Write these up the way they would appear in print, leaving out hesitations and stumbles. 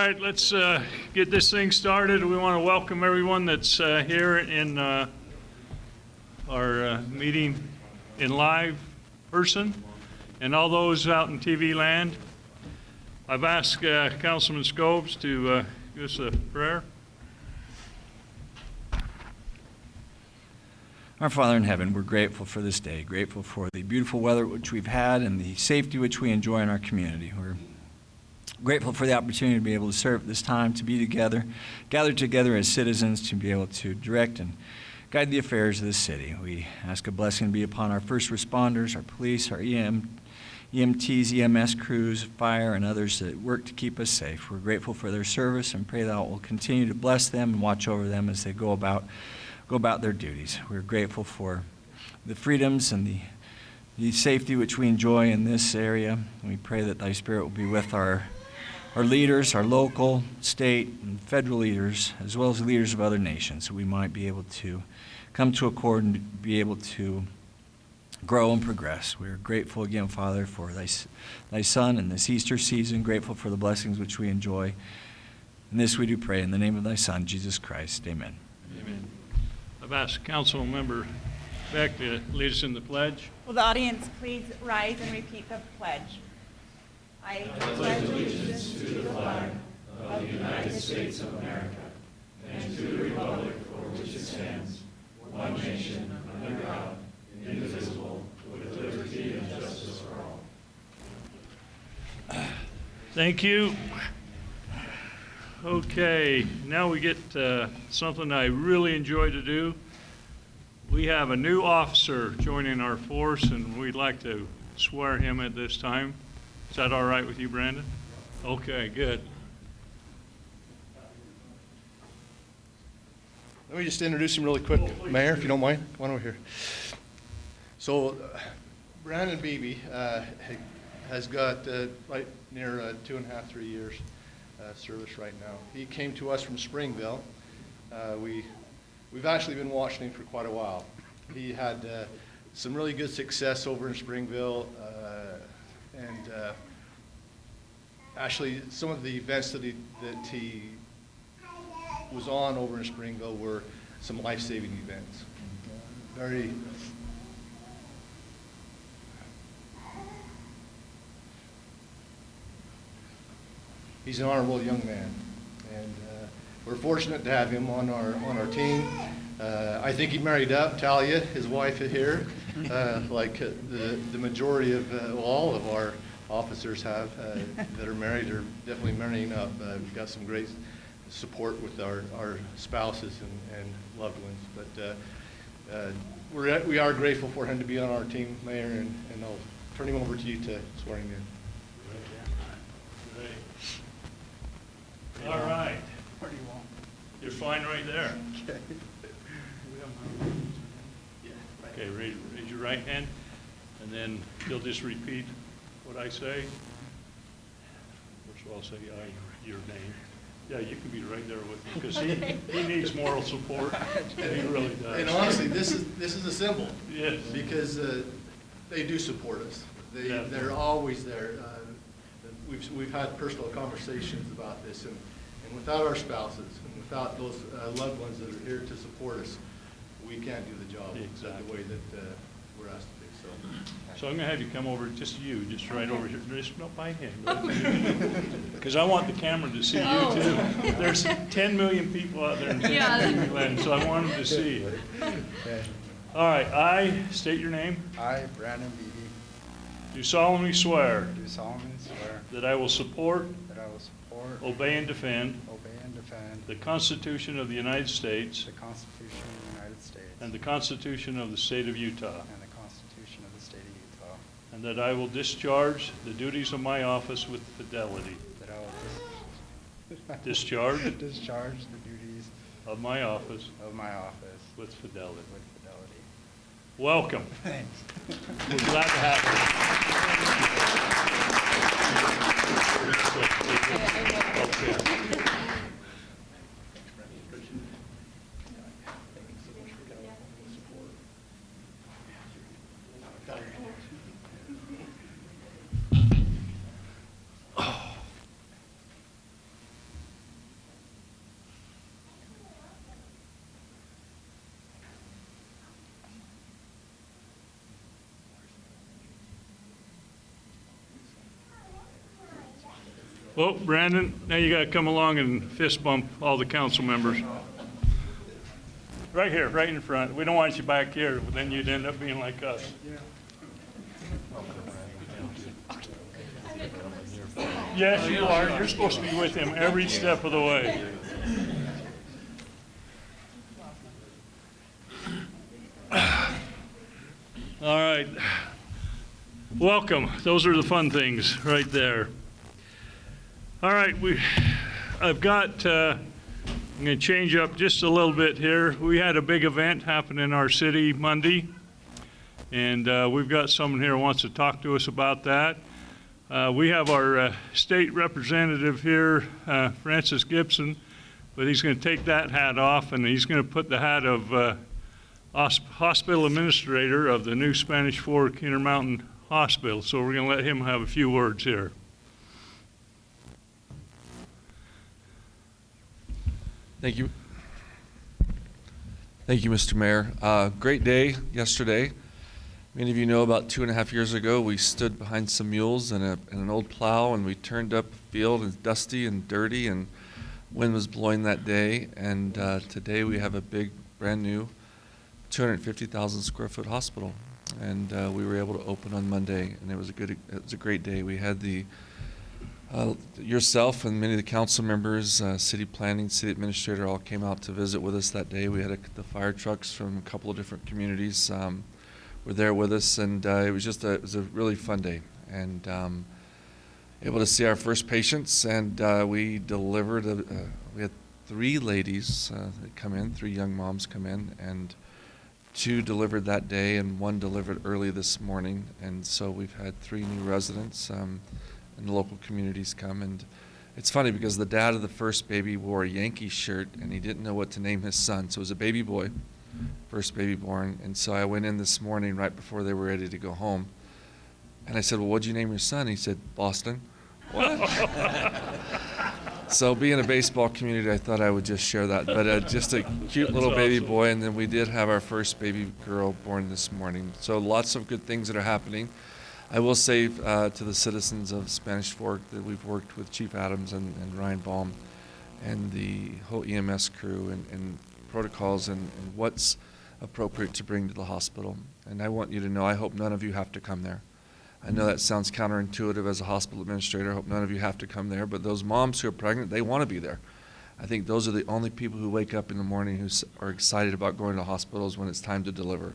right, let's get this thing started. We want to welcome everyone that's here in our meeting in live person and all those out in TV land. I've asked Councilman Scobes to give us a prayer. Our Father in heaven, we're grateful for this day, grateful for the beautiful weather which we've had and the safety which we enjoy in our community. We're grateful for the opportunity to be able to serve at this time, to be together, gathered together as citizens, to be able to direct and guide the affairs of the city. We ask a blessing to be upon our first responders, our police, our EMTs, EMS crews, fire, and others that work to keep us safe. We're grateful for their service and pray that it will continue to bless them and watch over them as they go about their duties. We're grateful for the freedoms and the safety which we enjoy in this area. We pray that thy Spirit will be with our leaders, our local, state, and federal leaders, as well as the leaders of other nations, so we might be able to come to accord and be able to grow and progress. We are grateful again, Father, for thy Son and this Easter season, grateful for the blessings which we enjoy. And this we do pray in the name of thy Son, Jesus Christ. Amen. Amen. I've asked Council Member Beck to lead us in the pledge. Will the audience please rise and repeat the pledge? I pledge allegiance to the flag of the United States of America and to the republic for which it stands, one nation, under God, indivisible, with liberty and justice for all. Thank you. Okay, now we get something I really enjoy to do. We have a new officer joining our force, and we'd like to swear him at this time. Is that all right with you, Brandon? Okay, good. Let me just introduce him really quick, Mayor, if you don't mind. Come on over here. So, Brandon Beebe has got right near 2.5, 3 years service right now. He came to us from Springville. We've actually been watching him for quite a while. He had some really good success over in Springville, and actually some of the events that he was on over in Springville were some life-saving events. He's an honorable young man, and we're fortunate to have him on our team. I think he married up. Talia, his wife, here, like the majority of all of our officers have that are married, are definitely marrying up. We've got some great support with our spouses and loved ones, but we are grateful for him to be on our team, Mayor, and I'll turn him over to you to swear him in. All right. Where do you want? You're fine right there. Okay. Okay, raise your right hand, and then you'll just repeat what I say. First of all, say your name. Yeah, you can be right there with me, because he needs moral support. He really does. And honestly, this is a symbol. Yes. Because they do support us. They're always there. We've had personal conversations about this, and without our spouses and without those loved ones that are here to support us, we can't do the job the way that we're asked to do. So I'm going to have you come over, just right over here. Just not by hand, because I want the camera to see you too. There's 10 million people out there in Disneyland, so I want them to see you. Okay. All right, I state your name. I, Brandon Beebe, Do solemnly swear do solemnly swear that I will support, that I will support, obey, and defend defend the Constitution of the United States the Constitution of the United States and the Constitution of the State of Utah, and the Constitution of the State of Utah, and that I will discharge the duties of my office with fidelity. that I will Discharge discharge the duties of my office of my office with fidelity. with fidelity. Welcome. Thanks. We're glad to have you. Okay. Well, Brandon, now you got to come along and fist bump all the council members. Right here, right in front. We don't want you back here, but then you'd end up being like us. Yes, you are. You're supposed to be with him every step of the way. All right. Welcome. Those are the fun things right there. All right. I'm going to change up just a little bit here. We had a big event happen in our city Monday, and we've got someone here who wants to talk to us about that. We have our state representative here, Francis Gibson, but he's going to take that hat off, and he's going to put the hat of hospital administrator of the new Spanish Fork Intermountain Hospital. So we're going to let him have a few words here. Thank you. Thank you, Mr. Mayor. Great day yesterday. Many of you know about 2.5 years ago, we stood behind some mules and an old plow, and we turned up a field, and dusty and dirty, and wind was blowing that day. And today we have a big, brand new 250,000 square foot hospital. And we were able to open on Monday, and it was a great day. We had yourself and many of the council members, city planning, city administrator all came out to visit with us that day. We had the fire trucks from a couple of different communities were there with us, and it was a really fun day. And able to see our first patients, and we delivered. We had 3 ladies that come in, 3 young moms come in, and 2 delivered that day, and 1 delivered early this morning. And so we've had 3 new residents. And the local communities come, and it's funny because the dad of the first baby wore a Yankee shirt, and he didn't know what to name his son, so it was a baby boy, first baby born. And so I went in this morning right before they were ready to go home, and I said, well, what'd you name your son? He said, Boston. What? So being a baseball community, I thought I would just share that, but just a cute little baby boy. And then we did have our first baby girl born this morning, so lots of good things that are happening. I will say to the citizens of Spanish Fork that we've worked with Chief Adams and Ryan Baum and the whole EMS crew and protocols and what's appropriate to bring to the hospital. And I want you to know, I hope none of you have to come there. I know that sounds counterintuitive as a hospital administrator. I hope none of you have to come there, but those moms who are pregnant, they want to be there. I think those are the only people who wake up in the morning who are excited about going to hospitals when it's time to deliver.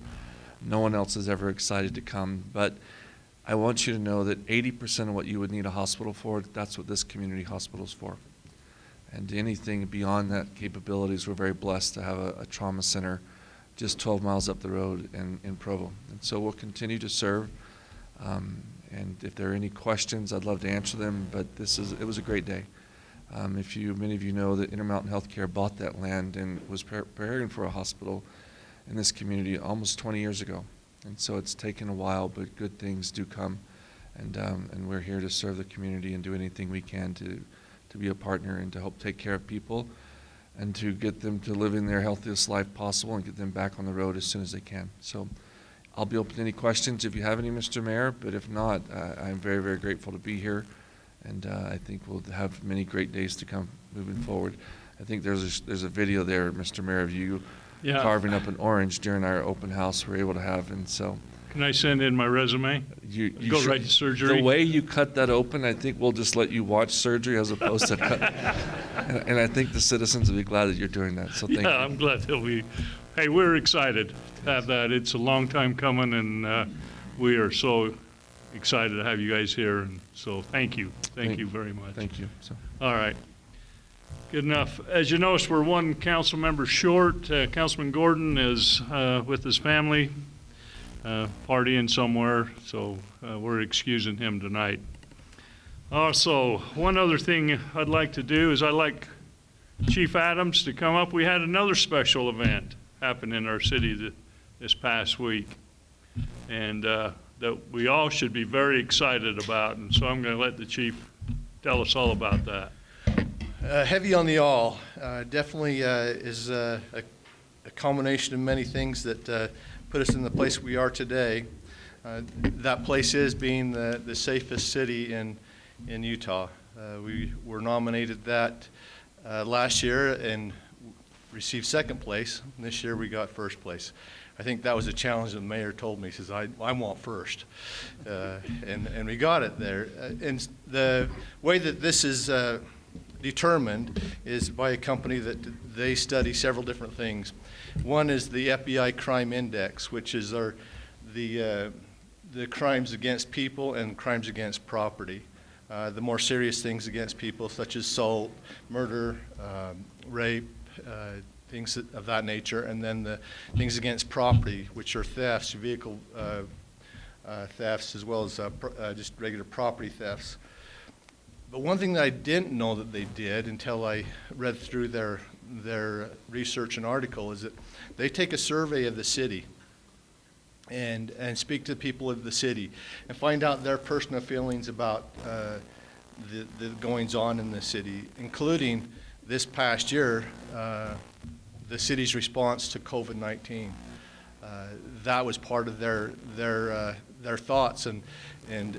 No one else is ever excited to come, but I want you to know that 80% of what you would need a hospital for, that's what this community hospital is for. And anything beyond that capabilities, we're very blessed to have a trauma center just 12 miles up the road in Provo. And so we'll continue to serve. And if there are any questions, I'd love to answer them, but it was a great day. Many of you know that Intermountain Healthcare bought that land and was preparing for a hospital in this community almost 20 years ago. And so it's taken a while, but good things do come, and we're here to serve the community and do anything we can to be a partner and to help take care of people and to get them to live in their healthiest life possible and get them back on the road as soon as they can. So I'll be open to any questions if you have any, Mr. Mayor, but if not, I'm very, very grateful to be here, and I think we'll have many great days to come moving forward. I think there's a video there, Mr. Mayor, of you carving up an orange during our open house we're able to have, and so. Can I send in my resume? You go right to surgery? The way you cut that open, I think we'll just let you watch surgery as opposed to cut. And I think the citizens will be glad that you're doing that, so thank you. I'm glad they'll be. Hey, we're excited to have that. It's a long time coming, and we are so excited to have you guys here, and so thank you. Thank you very much. Thank you. So. All right. Good enough. As you notice, we're 1 council member short. Councilman Gordon is with his family, partying somewhere, so we're excusing him tonight. Also, one other thing I'd like to do is I'd like Chief Adams to come up. We had another special event happen in our city this past week, and that we all should be very excited about, and so I'm going to let the chief tell us all about that. Heavy on the all. Definitely is a culmination of many things that put us in the place we are today. That place is being the safest city in Utah. We were nominated that last year and received second place. And this year we got first place. I think that was a challenge the mayor told me. He says, I want first. And we got it there. And the way that this is determined is by a company that they study several different things. One is the FBI Crime Index, which is the crimes against people and crimes against property. The more serious things against people, such as assault, murder, rape, things of that nature, and then the things against property, which are thefts, vehicle thefts, as well as just regular property thefts. But one thing that I didn't know that they did until I read through their research and article is that they take a survey of the city and speak to people of the city and find out their personal feelings about the goings-on in the city, including this past year, the city's response to COVID-19. That was part of their thoughts and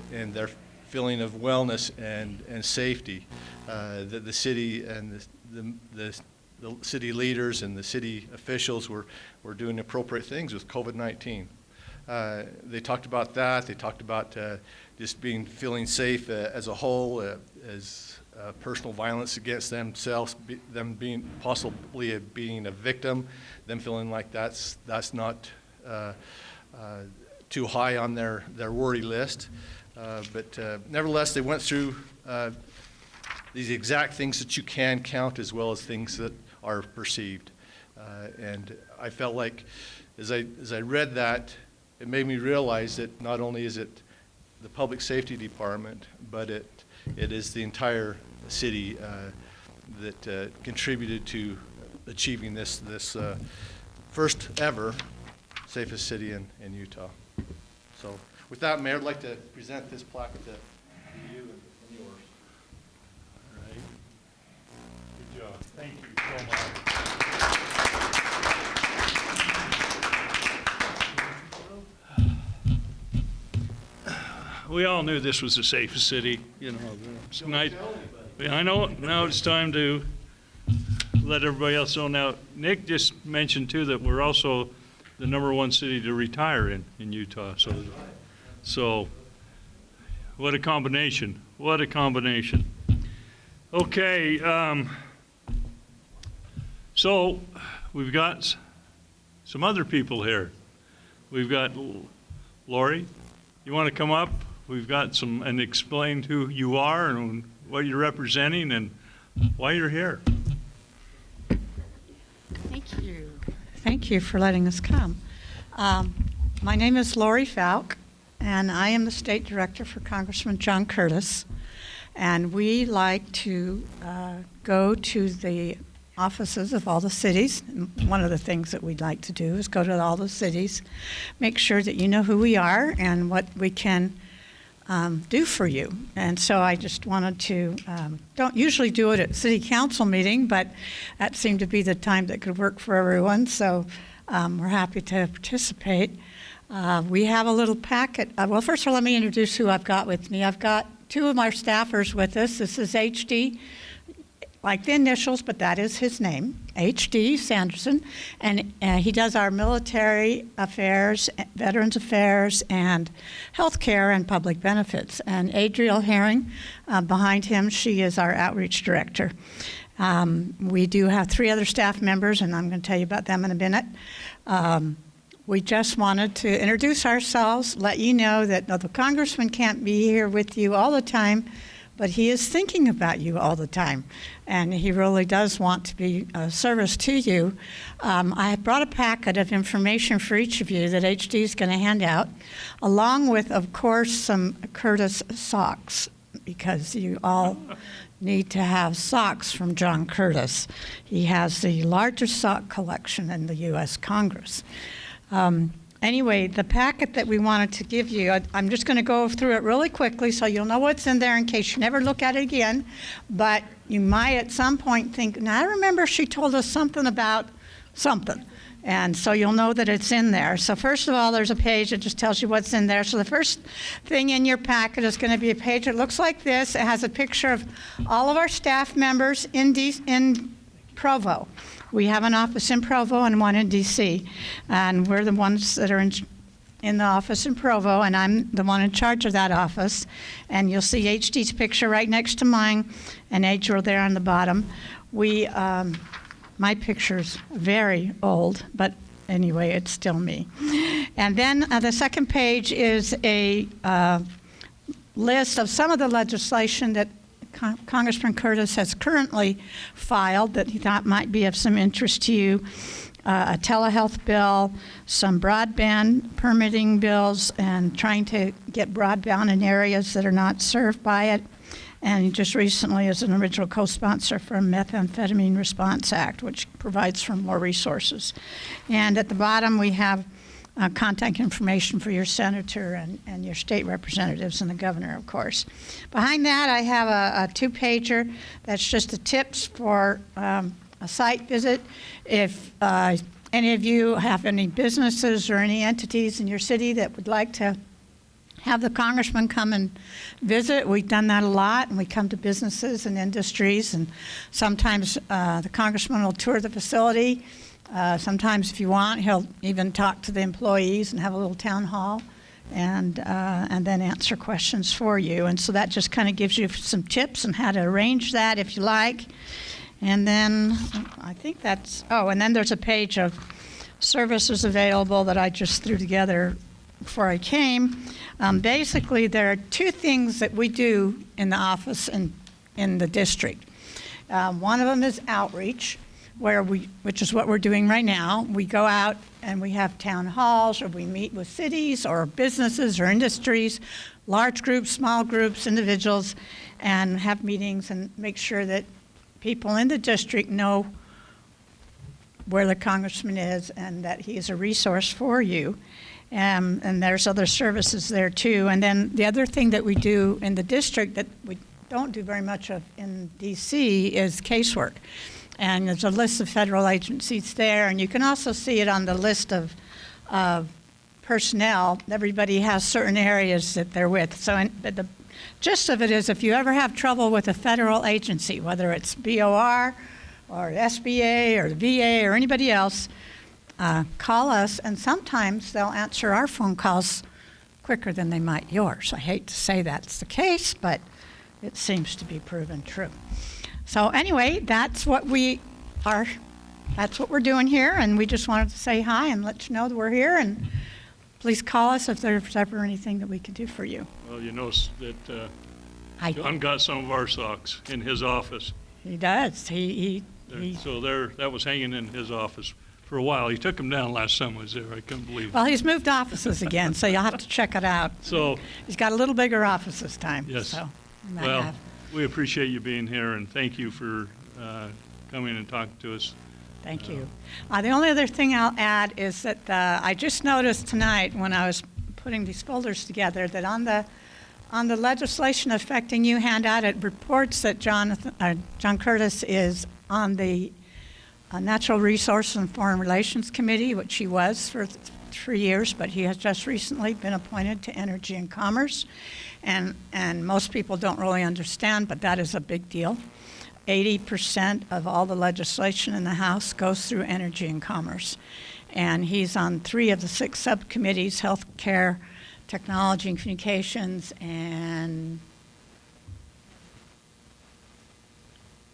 their feeling of wellness and safety, that the city and the city leaders and the city officials were doing appropriate things with COVID-19. They talked about that. They talked about just feeling safe as a whole, as personal violence against themselves, them being possibly being a victim, them feeling like that's not too high on their worry list. But nevertheless, they went through these exact things that you can count as well as things that are perceived. And I felt like as I read that, it made me realize that not only is it the Public Safety Department, but it is the entire city that contributed to achieving this first ever safest city in Utah. So with that, Mayor, I'd like to present this plaque to you and yours. All right. Good job. Thank you so much. We all knew this was the safest city, you know. Tonight, I know. Now it's time to let everybody else know. Now, Nick just mentioned too that we're also the #1 city to retire in Utah. So, what a combination! What a combination! Okay, so we've got some other people here. We've got Lori. You want to come up? We've got and explain who you are and what you're representing and why you're here. Thank you. Thank you for letting us come. My name is Lori Falk, and I am the state director for Congressman John Curtis. And we like to go to the offices of all the cities. One of the things that we'd like to do is go to all the cities, make sure that you know who we are and what we can do for you. And so I just wanted to, don't usually do it at city council meeting, but that seemed to be the time that could work for everyone. So we're happy to participate. We have a little packet. Well, first of all, let me introduce who I've got with me. I've got two of our staffers with us. This is HD, like the initials, but that is his name, H.D. Sanderson, and he does our military affairs, veterans affairs, and health care and public benefits. And Adriel Herring, behind him, she is our outreach director. We do have 3 other staff members, and I'm going to tell you about them in a minute. We just wanted to introduce ourselves, let you know that the congressman can't be here with you all the time, but he is thinking about you all the time, and he really does want to be of service to you. I brought a packet of information for each of you that HD is going to hand out, along with, of course, some Curtis socks, because you all need to have socks from John Curtis. He has the largest sock collection in the U.S. Congress. Anyway, the packet that we wanted to give you, I'm just going to go through it really quickly so you'll know what's in there in case you never look at it again. But you might at some point think, now I remember she told us something about something. And so you'll know that it's in there. So first of all, there's a page that just tells you what's in there. So the first thing in your packet is going to be a page that looks like this. It has a picture of all of our staff members in Provo. We have an office in Provo and one in DC. And we're the ones that are in the office in Provo, and I'm the one in charge of that office. And you'll see HD's picture right next to mine, and Adriel there on the bottom. My picture's very old, but anyway, it's still me. And then the second page is a list of some of the legislation that Congressman Curtis has currently filed that he thought might be of some interest to you. A telehealth bill, some broadband permitting bills, and trying to get broadband in areas that are not served by it. And he just recently is an original co-sponsor for a Methamphetamine Response Act, which provides for more resources. And at the bottom, we have contact information for your senator and your state representatives and the governor, of course. Behind that, I have a two-pager that's just the tips for a site visit. If any of you have any businesses or any entities in your city that would like to have the congressman come and visit, we've done that a lot, and we come to businesses and industries, and sometimes the congressman will tour the facility. Sometimes, if you want, he'll even talk to the employees and have a little town hall, and then answer questions for you. And so that just kind of gives you some tips on how to arrange that if you like. And then I think and then there's a page of services available that I just threw together before I came. Basically, there are two things that we do in the office and in the district. One of them is outreach, which is what we're doing right now. We go out and we have town halls, or we meet with cities or businesses or industries, large groups, small groups, individuals, and have meetings and make sure that people in the district know where the congressman is and that he is a resource for you. And there's other services there too. And then the other thing that we do in the district that we don't do very much of in DC is casework. And there's a list of federal agencies there, and you can also see it on the list of personnel. Everybody has certain areas that they're with. So the gist of it is, if you ever have trouble with a federal agency, whether it's BOR or SBA or the VA or anybody else, call us, and sometimes they'll answer our phone calls quicker than they might yours. I hate to say that's the case, but it seems to be proven true. So anyway, that's what we're doing here, and we just wanted to say hi and let you know that we're here, and please call us if there's ever anything that we can do for you. Well, you know that John got some of our socks in his office. He does. So that was hanging in his office for a while. He took them down last time I was there. I couldn't believe it. Well, he's moved offices again, so you'll have to check it out. So he's got a little bigger office this time. yes. So you might Well, have. we appreciate you being here, and thank you for coming and talking to us. Thank you. The only other thing I'll add is that I just noticed tonight when I was putting these folders together that on the legislation affecting you handout, it reports that John Curtis is on the Natural Resources and Foreign Relations Committee, which he was for 3 years, but he has just recently been appointed to Energy and Commerce. And most people don't really understand, but that is a big deal. 80% of all the legislation in the House goes through Energy and Commerce. And he's on 3 of the 6 subcommittees: Healthcare, Technology and Communications, and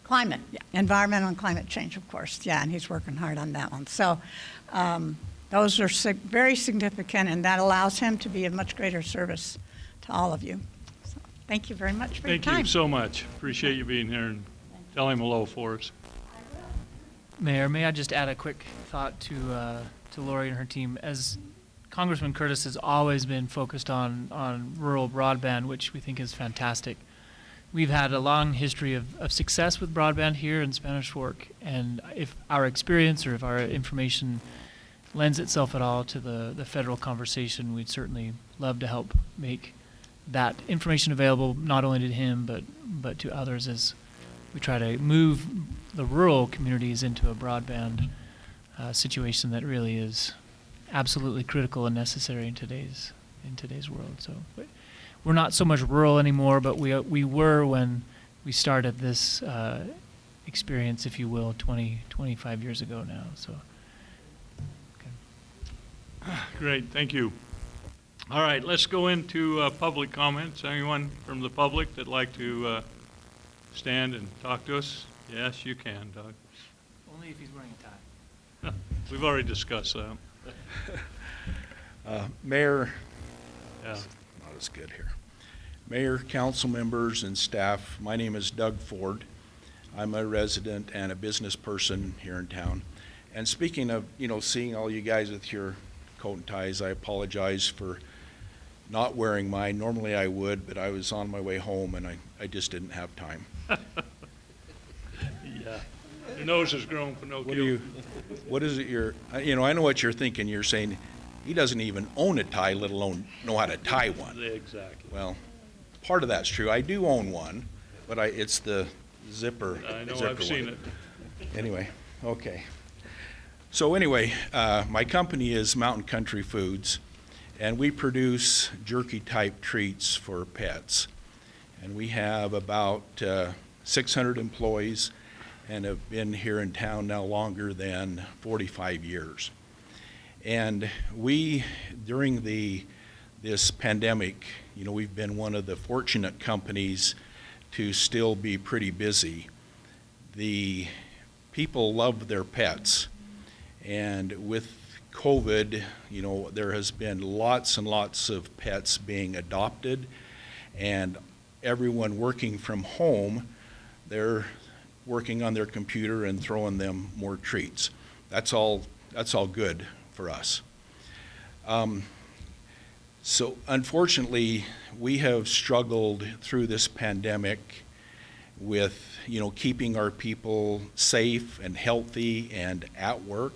Climate, Environmental and Climate Change, of course. Yeah, and he's working hard on that one. So those are very significant, and that allows him to be of much greater service to all of you. So thank you very much for your time. Thank you so much. Appreciate you being here, and tell him hello for us. Mayor, may I just add a quick thought to Lori and her team? As Congressman Curtis has always been focused on rural broadband, which we think is fantastic. We've had a long history of success with broadband here in Spanish Fork, and if our experience or if our information lends itself at all to the federal conversation, we'd certainly love to help make that information available not only to him but to others as we try to move the rural communities into a broadband situation that really is absolutely critical and necessary in today's world. So we're not so much rural anymore, but we were when we started this experience, if you will, 25 years ago now. So. Great, thank you. All right, let's go into public comments. Anyone from the public that'd like to stand and talk to us? Yes, you can, Doug. Only if he's wearing a tie. We've already discussed that. Mayor, Yeah. not as good here. Mayor, council members, and staff, my name is Doug Ford. I'm a resident and a business person here in town. And speaking of, seeing all you guys with your coat and ties, I apologize for not wearing mine. Normally I would, but I was on my way home and I just didn't have time. Yeah. Your nose has grown, Pinocchio. What is it I know what you're thinking. You're saying, he doesn't even own a tie, let alone know how to tie one. Exactly. Well, part of that's true. I do own one, but it's the zipper. I know, zipper I've seen one. it. Anyway, okay. So anyway, my company is Mountain Country Foods, and we produce jerky-type treats for pets. And we have about 600 employees and have been here in town now longer than 45 years. And we, during this pandemic, we've been one of the fortunate companies to still be pretty busy. The people love their pets, and with COVID, there has been lots and lots of pets being adopted, and everyone working from home, they're working on their computer and throwing them more treats. That's all good for us. So unfortunately, we have struggled through this pandemic with, keeping our people safe and healthy and at work.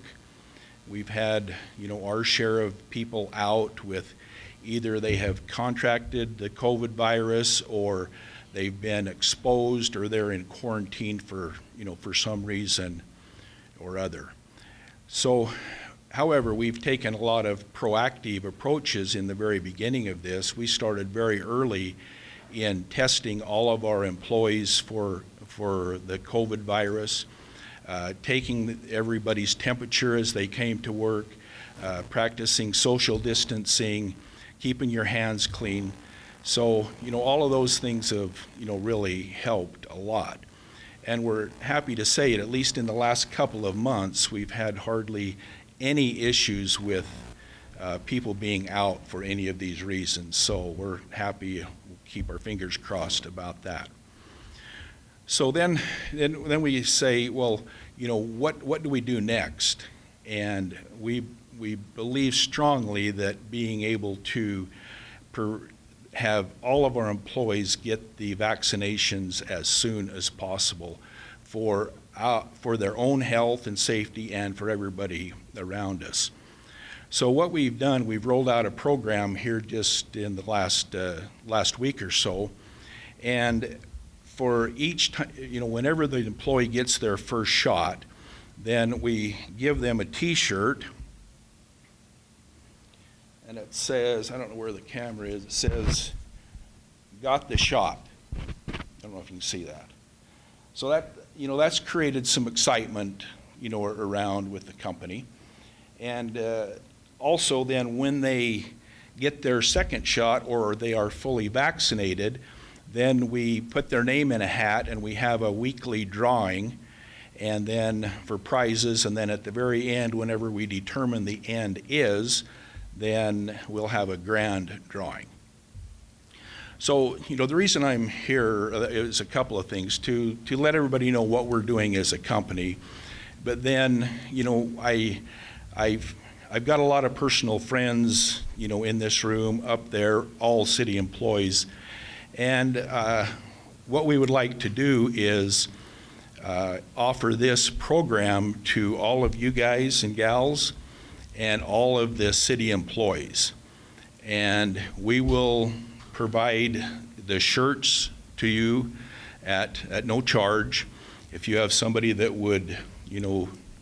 We've had, our share of people out with either they have contracted the COVID virus or they've been exposed or they're in quarantine for some reason or other. So, however, we've taken a lot of proactive approaches in the very beginning of this. We started very early in testing all of our employees for the COVID virus, taking everybody's temperature as they came to work, practicing social distancing, keeping your hands clean. So, all of those things have, really helped a lot. And we're happy to say it, at least in the last couple of months, we've had hardly any issues with people being out for any of these reasons. So we're happy, we'll keep our fingers crossed about that. So then we say, well, what do we do next? And we believe strongly that being able to have all of our employees get the vaccinations as soon as possible for their own health and safety and for everybody around us. So what we've done, we've rolled out a program here just in the last week or so, and for each time, whenever the employee gets their first shot, then we give them a T-shirt, and it says, I don't know where the camera is, it says, "Got the shot." I don't know if you can see that. So that's created some excitement, around with the company. And also then when they get their second shot or they are fully vaccinated, then we put their name in a hat and we have a weekly drawing, and then for prizes, and then at the very end, whenever we determine the end is, then we'll have a grand drawing. So, the reason I'm here is a couple of things. To let everybody know what we're doing as a company, but then, I've got a lot of personal friends, in this room, up there, all city employees, and what we would like to do is offer this program to all of you guys and gals and all of the city employees. And we will provide the shirts to you at no charge. If you have somebody that would,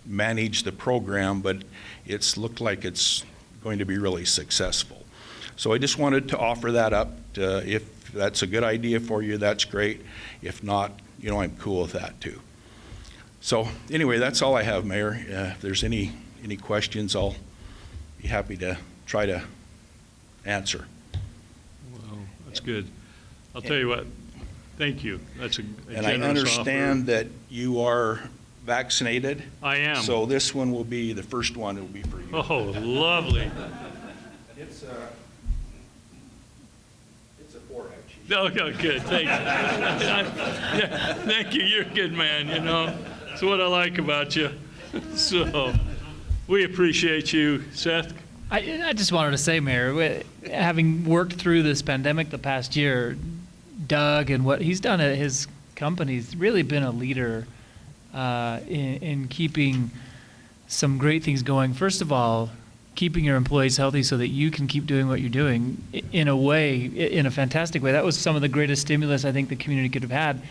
manage the program, but it's looked like it's going to be really successful. So I just wanted to offer that up. If that's a good idea for you, that's great. If not, I'm cool with that too. So anyway, that's all I have, Mayor. If there's any questions, I'll be happy to try to answer. Well, that's good. I'll tell you what, thank you. That's a And I generous understand offer. that you are vaccinated. I am. So this one will be, the first one will be for you. Oh, lovely. It's a 4-H. Okay, good, thank you. Yeah, thank you, you're a good man, That's what I like about you. So, we appreciate you. Seth? I just wanted to say, Mayor, having worked through this pandemic the past year, Doug and what he's done at his company's really been a leader in keeping some great things going. First of all, keeping your employees healthy so that you can keep doing what you're doing in a fantastic way. That was some of the greatest stimulus I think the community could have had.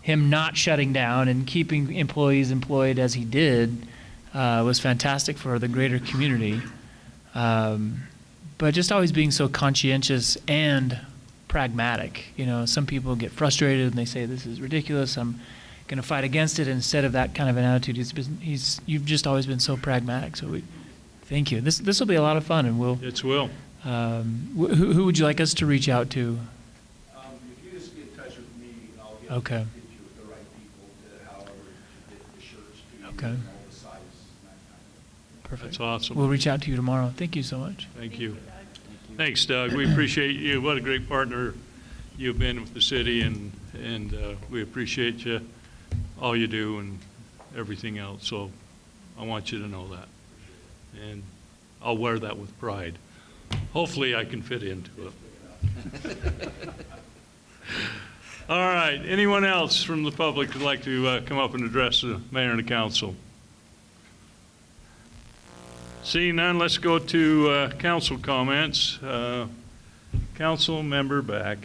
Him not shutting down and keeping employees employed as he did was fantastic for the greater community. But just always being so conscientious and pragmatic. Some people get frustrated and they say, this is ridiculous, I'm going to fight against it. Instead of that kind of an attitude, you've just always been so pragmatic. So thank you. This will be a lot of fun, and It will. who would you like us to reach out to? If you just get in touch with me, I'll get Okay. you with the right people to however to get the shirts to you, Okay. and all the sizes and that kind of thing. Perfect. That's awesome. We'll reach out to you tomorrow. Thank you so much. Thank you. Thanks, Doug. We appreciate you. What a great partner you've been with the city, and we appreciate you, all you do, and everything else. So I want you to know that. And I'll wear that with pride. Hopefully I can fit into it. All right. Anyone else from the public who'd like to come up and address the mayor and the council? Seeing none, let's go to council comments. Council member Back.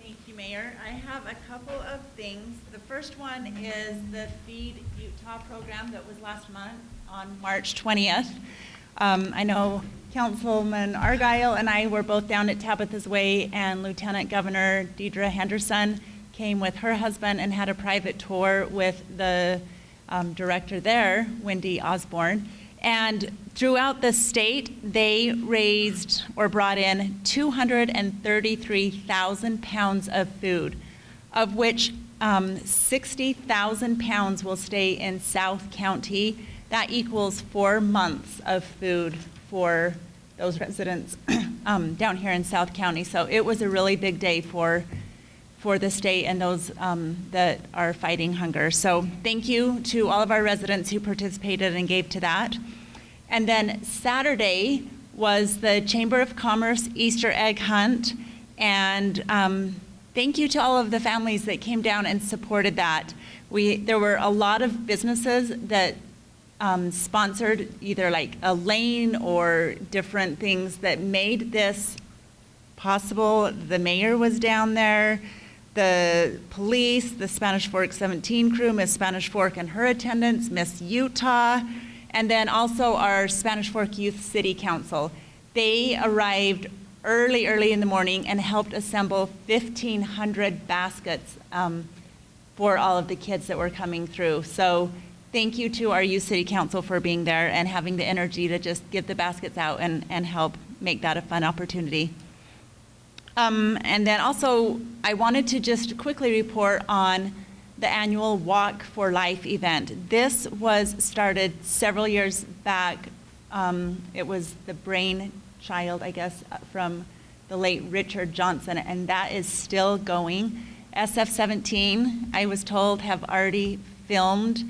Thank you, Mayor. I have a couple of things. The first one is the Feed Utah program that was last month on March 20th. I know Councilman Argyle and I were both down at Tabitha's Way, and Lieutenant Governor Deidre Henderson came with her husband and had a private tour with the director there, Wendy Osborne. And throughout the state, they raised or brought in 233,000 pounds of food, of which 60,000 pounds will stay in South County. That equals 4 months of food for those residents down here in South County. So it was a really big day for the state and those that are fighting hunger. So thank you to all of our residents who participated and gave to that. And then Saturday was the Chamber of Commerce Easter egg hunt. And thank you to all of the families that came down and supported that. There were a lot of businesses that sponsored either like a lane or different things that made this possible. The mayor was down there, the police, the Spanish Fork 17 crew, Miss Spanish Fork and her attendants, Miss Utah, and then also our Spanish Fork Youth City Council. They arrived early in the morning and helped assemble 1,500 baskets for all of the kids that were coming through. So thank you to our Youth City Council for being there and having the energy to just get the baskets out and help make that a fun opportunity. And then also, I wanted to just quickly report on the annual Walk for Life event. This was started several years back. It was the brainchild, I guess, from the late Richard Johnson, and that is still going. SF-17, I was told, have already filmed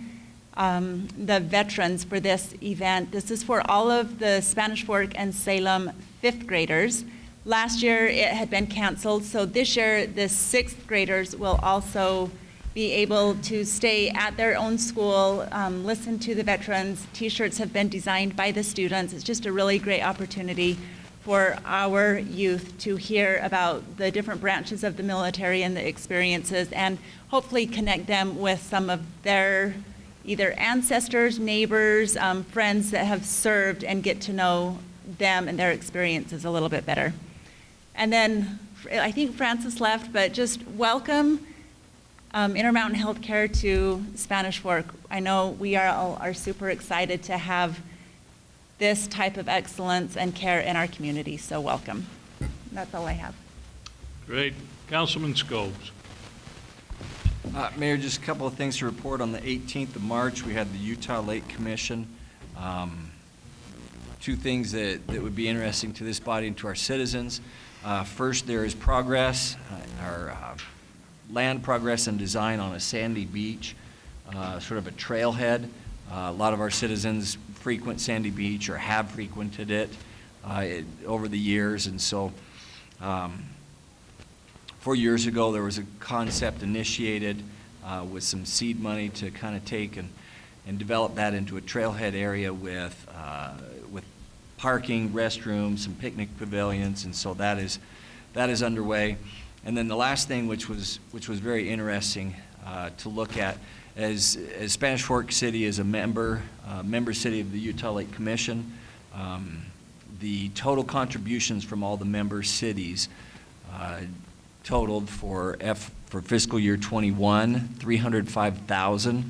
the veterans for this event. This is for all of the Spanish Fork and Salem 5th graders. Last year it had been canceled, so this year the 6th graders will also be able to stay at their own school, listen to the veterans. T-shirts have been designed by the students. It's just a really great opportunity for our youth to hear about the different branches of the military and the experiences, and hopefully connect them with some of their either ancestors, neighbors, friends that have served, and get to know them and their experiences a little bit better. And then I think Francis left, but just welcome Intermountain Healthcare to Spanish Fork. I know we all are super excited to have this type of excellence and care in our community, so welcome. That's all I have. Great. Councilman Scobes. Mayor, just a couple of things to report. On the 18th of March, we had the Utah Lake Commission. Two things that would be interesting to this body and to our citizens. First, there is progress, our land progress and design on a sandy beach, sort of a trailhead. A lot of our citizens frequent Sandy Beach or have frequented it over the years, and so 4 years ago there was a concept initiated with some seed money to kind of take and develop that into a trailhead area with parking, restrooms, some picnic pavilions, and so that is underway. And then the last thing, which was very interesting to look at, as Spanish Fork City is a member city of the Utah Lake Commission, the total contributions from all the member cities totaled for fiscal year 21, $305,000.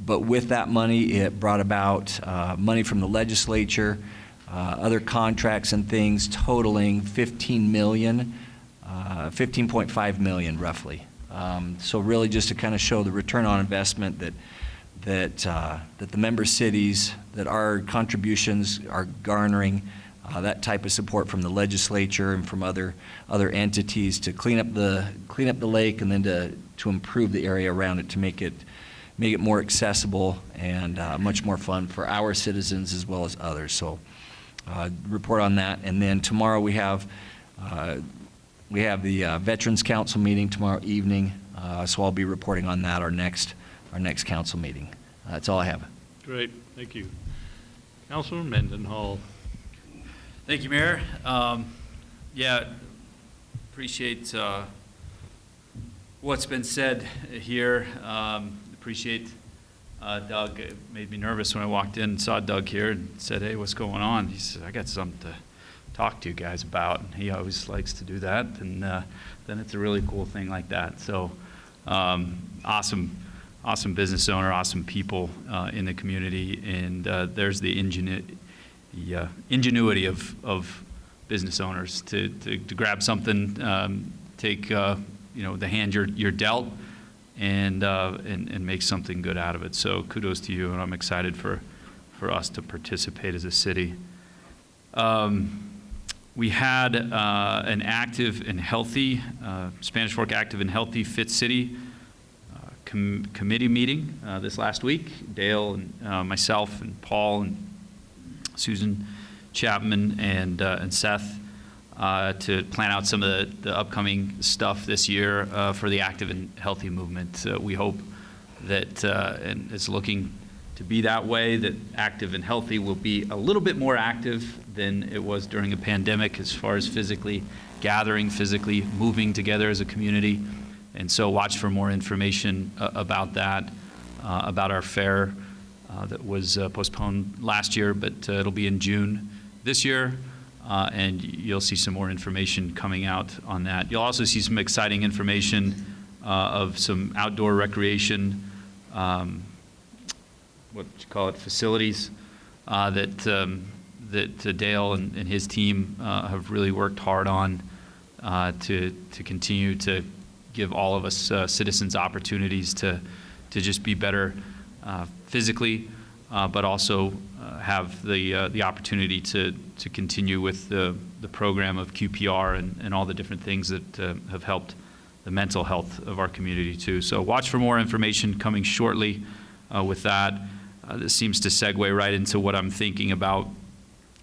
But with that money, it brought about money from the legislature, other contracts and things totaling $15.5 million roughly. So really just to kind of show the return on investment that the member cities, that our contributions are garnering that type of support from the legislature and from other entities to clean up the lake, and then to improve the area around it, to make it more accessible and much more fun for our citizens as well as others. So report on that. And then tomorrow we have the Veterans Council meeting tomorrow evening, so I'll be reporting on that, our next council meeting. That's all I have. Great, thank you. Councilman Mendenhall. Thank you, Mayor. Yeah, appreciate what's been said here. Appreciate Doug. It made me nervous when I walked in and saw Doug here and said, "Hey, what's going on?" He said, "I got something to talk to you guys about." And he always likes to do that, and then it's a really cool thing like that. So awesome business owner, awesome people in the community, and there's the ingenuity of business owners to grab something, take the hand you're dealt, and make something good out of it. So kudos to you, and I'm excited for us to participate as a city. We had an active and healthy, Spanish Fork Active and Healthy Fit City committee meeting this last week. Dale and myself and Paul and Susan Chapman and Seth to plan out some of the upcoming stuff this year for the active and healthy movement. We hope that, and it's looking to be that way, that active and healthy will be a little bit more active than it was during a pandemic as far as physically gathering, physically moving together as a community. And so watch for more information about that, about our fair that was postponed last year, but it'll be in June this year, and you'll see some more information coming out on that. You'll also see some exciting information of some outdoor recreation, facilities that Dale and his team have really worked hard on to continue to give all of us citizens opportunities to just be better physically, but also have the opportunity to continue with the program of QPR and all the different things that have helped the mental health of our community too. So watch for more information coming shortly with that. This seems to segue right into what I'm thinking about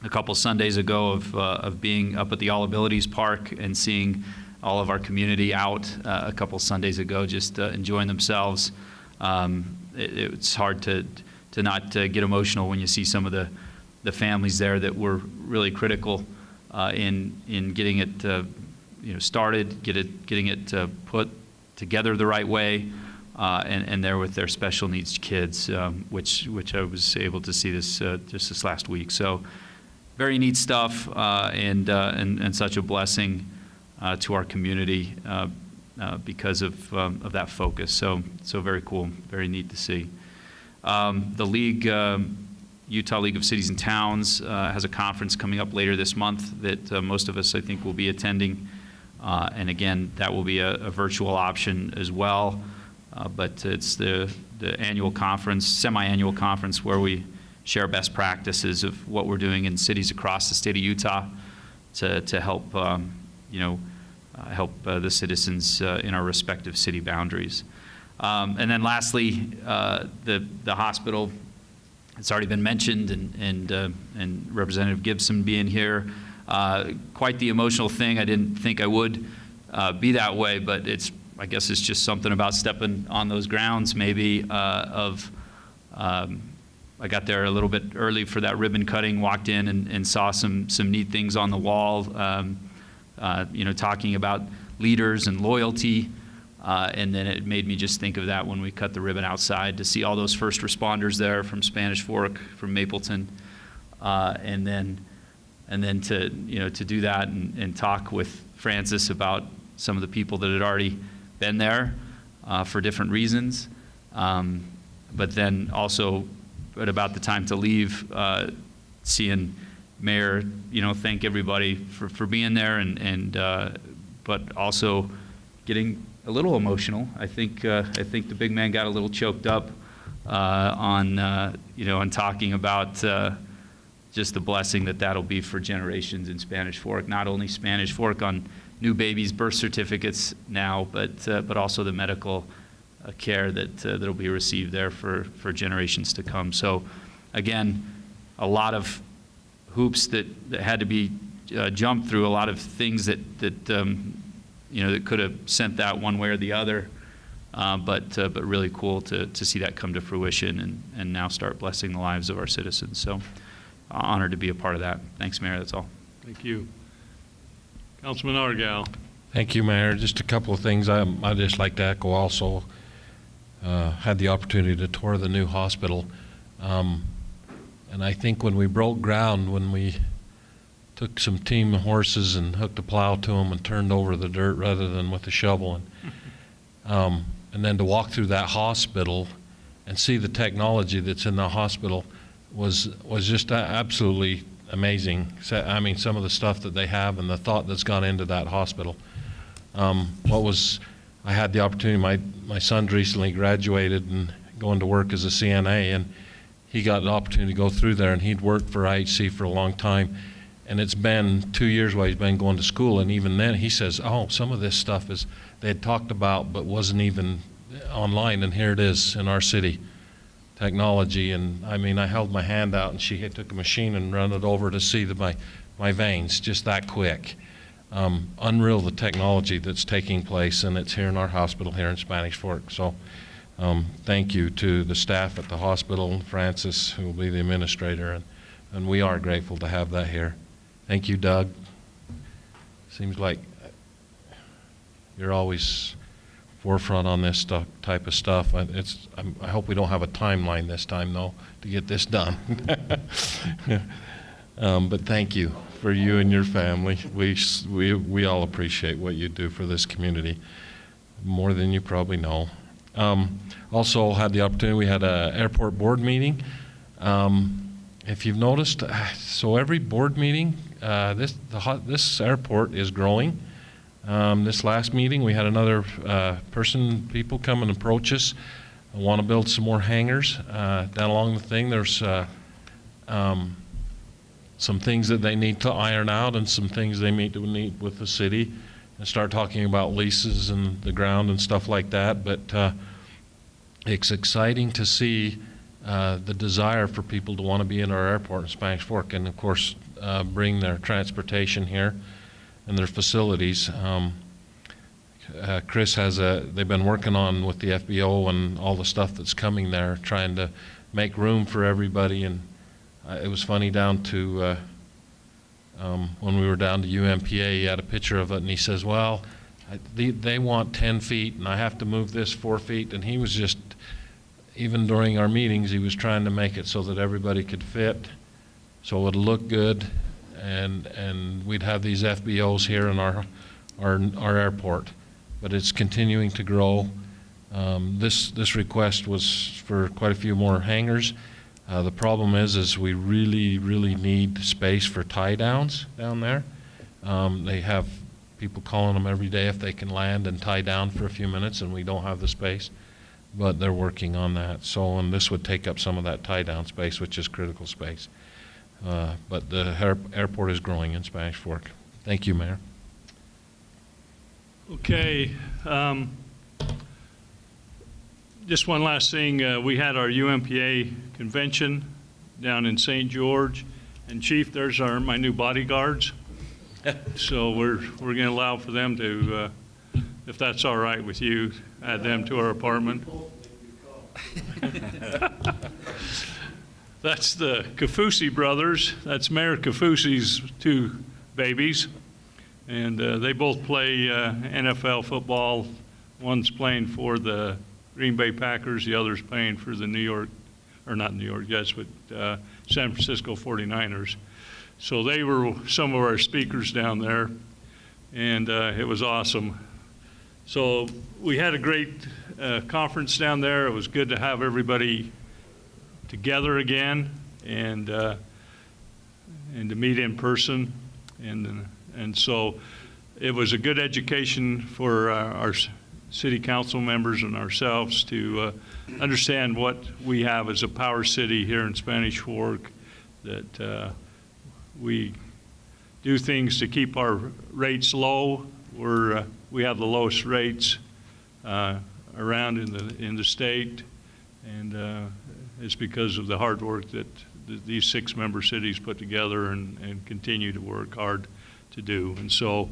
a couple Sundays ago of being up at the All Abilities Park and seeing all of our community out a couple Sundays ago just enjoying themselves. It's hard to not get emotional when you see some of the families there that were really critical in getting it started, getting it put together the right way, and they're with their special needs kids, which I was able to see this just this last week. So very neat stuff, and such a blessing to our community because of that focus. So very cool, very neat to see. The league, Utah League of Cities and Towns, has a conference coming up later this month that most of us, I think, will be attending. And again, that will be a virtual option as well. But it's the annual conference, semi-annual conference, where we share best practices of what we're doing in cities across the state of Utah to help, help the citizens in our respective city boundaries. And then lastly, the hospital. It's already been mentioned, and Representative Gibson being here, quite the emotional thing. I didn't think I would be that way, but I guess it's just something about stepping on those grounds, maybe. I got there a little bit early for that ribbon cutting, walked in and saw some neat things on the wall, talking about leaders and loyalty. And then it made me just think of that when we cut the ribbon outside, to see all those first responders there from Spanish Fork, from Mapleton, and then to do that and talk with Francis about some of the people that had already been there for different reasons, but then also at about the time to leave, seeing Mayor thank everybody for being there, but also getting a little emotional. I think the big man got a little choked up on talking about just the blessing that'll be for generations in Spanish Fork. Not only Spanish Fork on new babies' birth certificates now, but also the medical care that'll be received there for generations to come. So, again, a lot of hoops that had to be jumped through, a lot of things that could have sent that one way or the other, but really cool to see that come to fruition and now start blessing the lives of our citizens. So honored to be a part of that. Thanks, Mayor. That's all. Thank you. Councilman Argal. Thank you, Mayor. Just a couple of things I'd just like to echo also. Had the opportunity to tour the new hospital. And I think when we broke ground, when we took some team horses and hooked a plow to them and turned over the dirt rather than with a shovel, and then to walk through that hospital and see the technology that's in the hospital was just absolutely amazing. I mean, some of the stuff that they have and the thought that's gone into that hospital. I had the opportunity, my son recently graduated and going to work as a CNA, and he got an opportunity to go through there, and he'd worked for IHC for a long time. And it's been 2 years while he's been going to school, and even then he says, some of this stuff they had talked about but wasn't even online, and here it is in our city, technology. And I mean, I held my hand out and she took a machine and run it over to see my veins, just that quick. Unreal, the technology that's taking place, and it's here in our hospital here in Spanish Fork. So thank you to the staff at the hospital, Francis, who will be the administrator, and we are grateful to have that here. Thank you, Doug. Seems like you're always forefront on this type of stuff. I hope we don't have a timeline this time, though, to get this done. But thank you for you and your family. We all appreciate what you do for this community, more than you probably know. Also had the opportunity, we had an airport board meeting. If you've noticed, so every board meeting, this airport is growing. This last meeting, we had another people come and approach us and want to build some more hangars down along the thing. There's some things that they need to iron out and some things they need to meet with the city and start talking about leases and the ground and stuff like that. But it's exciting to see the desire for people to want to be in our airport in Spanish Fork, and of course bring their transportation here and their facilities. Chris they've been working on with the FBO and all the stuff that's coming there, trying to make room for everybody. And it was funny down to when we were down to UMPA, he had a picture of it and he says, well, They want 10 feet, and I have to move this 4 feet, and he was just, even during our meetings, he was trying to make it so that everybody could fit, so it would look good, and we'd have these FBOs here in our airport. But it's continuing to grow. This request was for quite a few more hangars. The problem is we really need space for tie downs down there. They have people calling them every day if they can land and tie down for a few minutes, and we don't have the space, but they're working on that. So, and this would take up some of that tie down space, which is critical space. But the airport is growing in Spanish Fork. Thank you, Mayor. Okay. Just one last thing. We had our UMPA convention down in St. George, and Chief, there's my new bodyguards. So we're going to allow for them to, if that's all right with you, add them to our apartment. That's the Kafusi brothers. That's Mayor Kafusi's two babies. And they both play NFL football. One's playing for the Green Bay Packers. The other's playing for the San Francisco 49ers. So they were some of our speakers down there, and it was awesome. So we had a great conference down there. It was good to have everybody together again, and to meet in person, and so it was a good education for our city council members and ourselves to understand what we have as a power city here in Spanish Fork, that we do things to keep our rates low. We have the lowest rates around in the state, and it's because of the hard work that these 6 member cities put together and continue to work hard to do. And so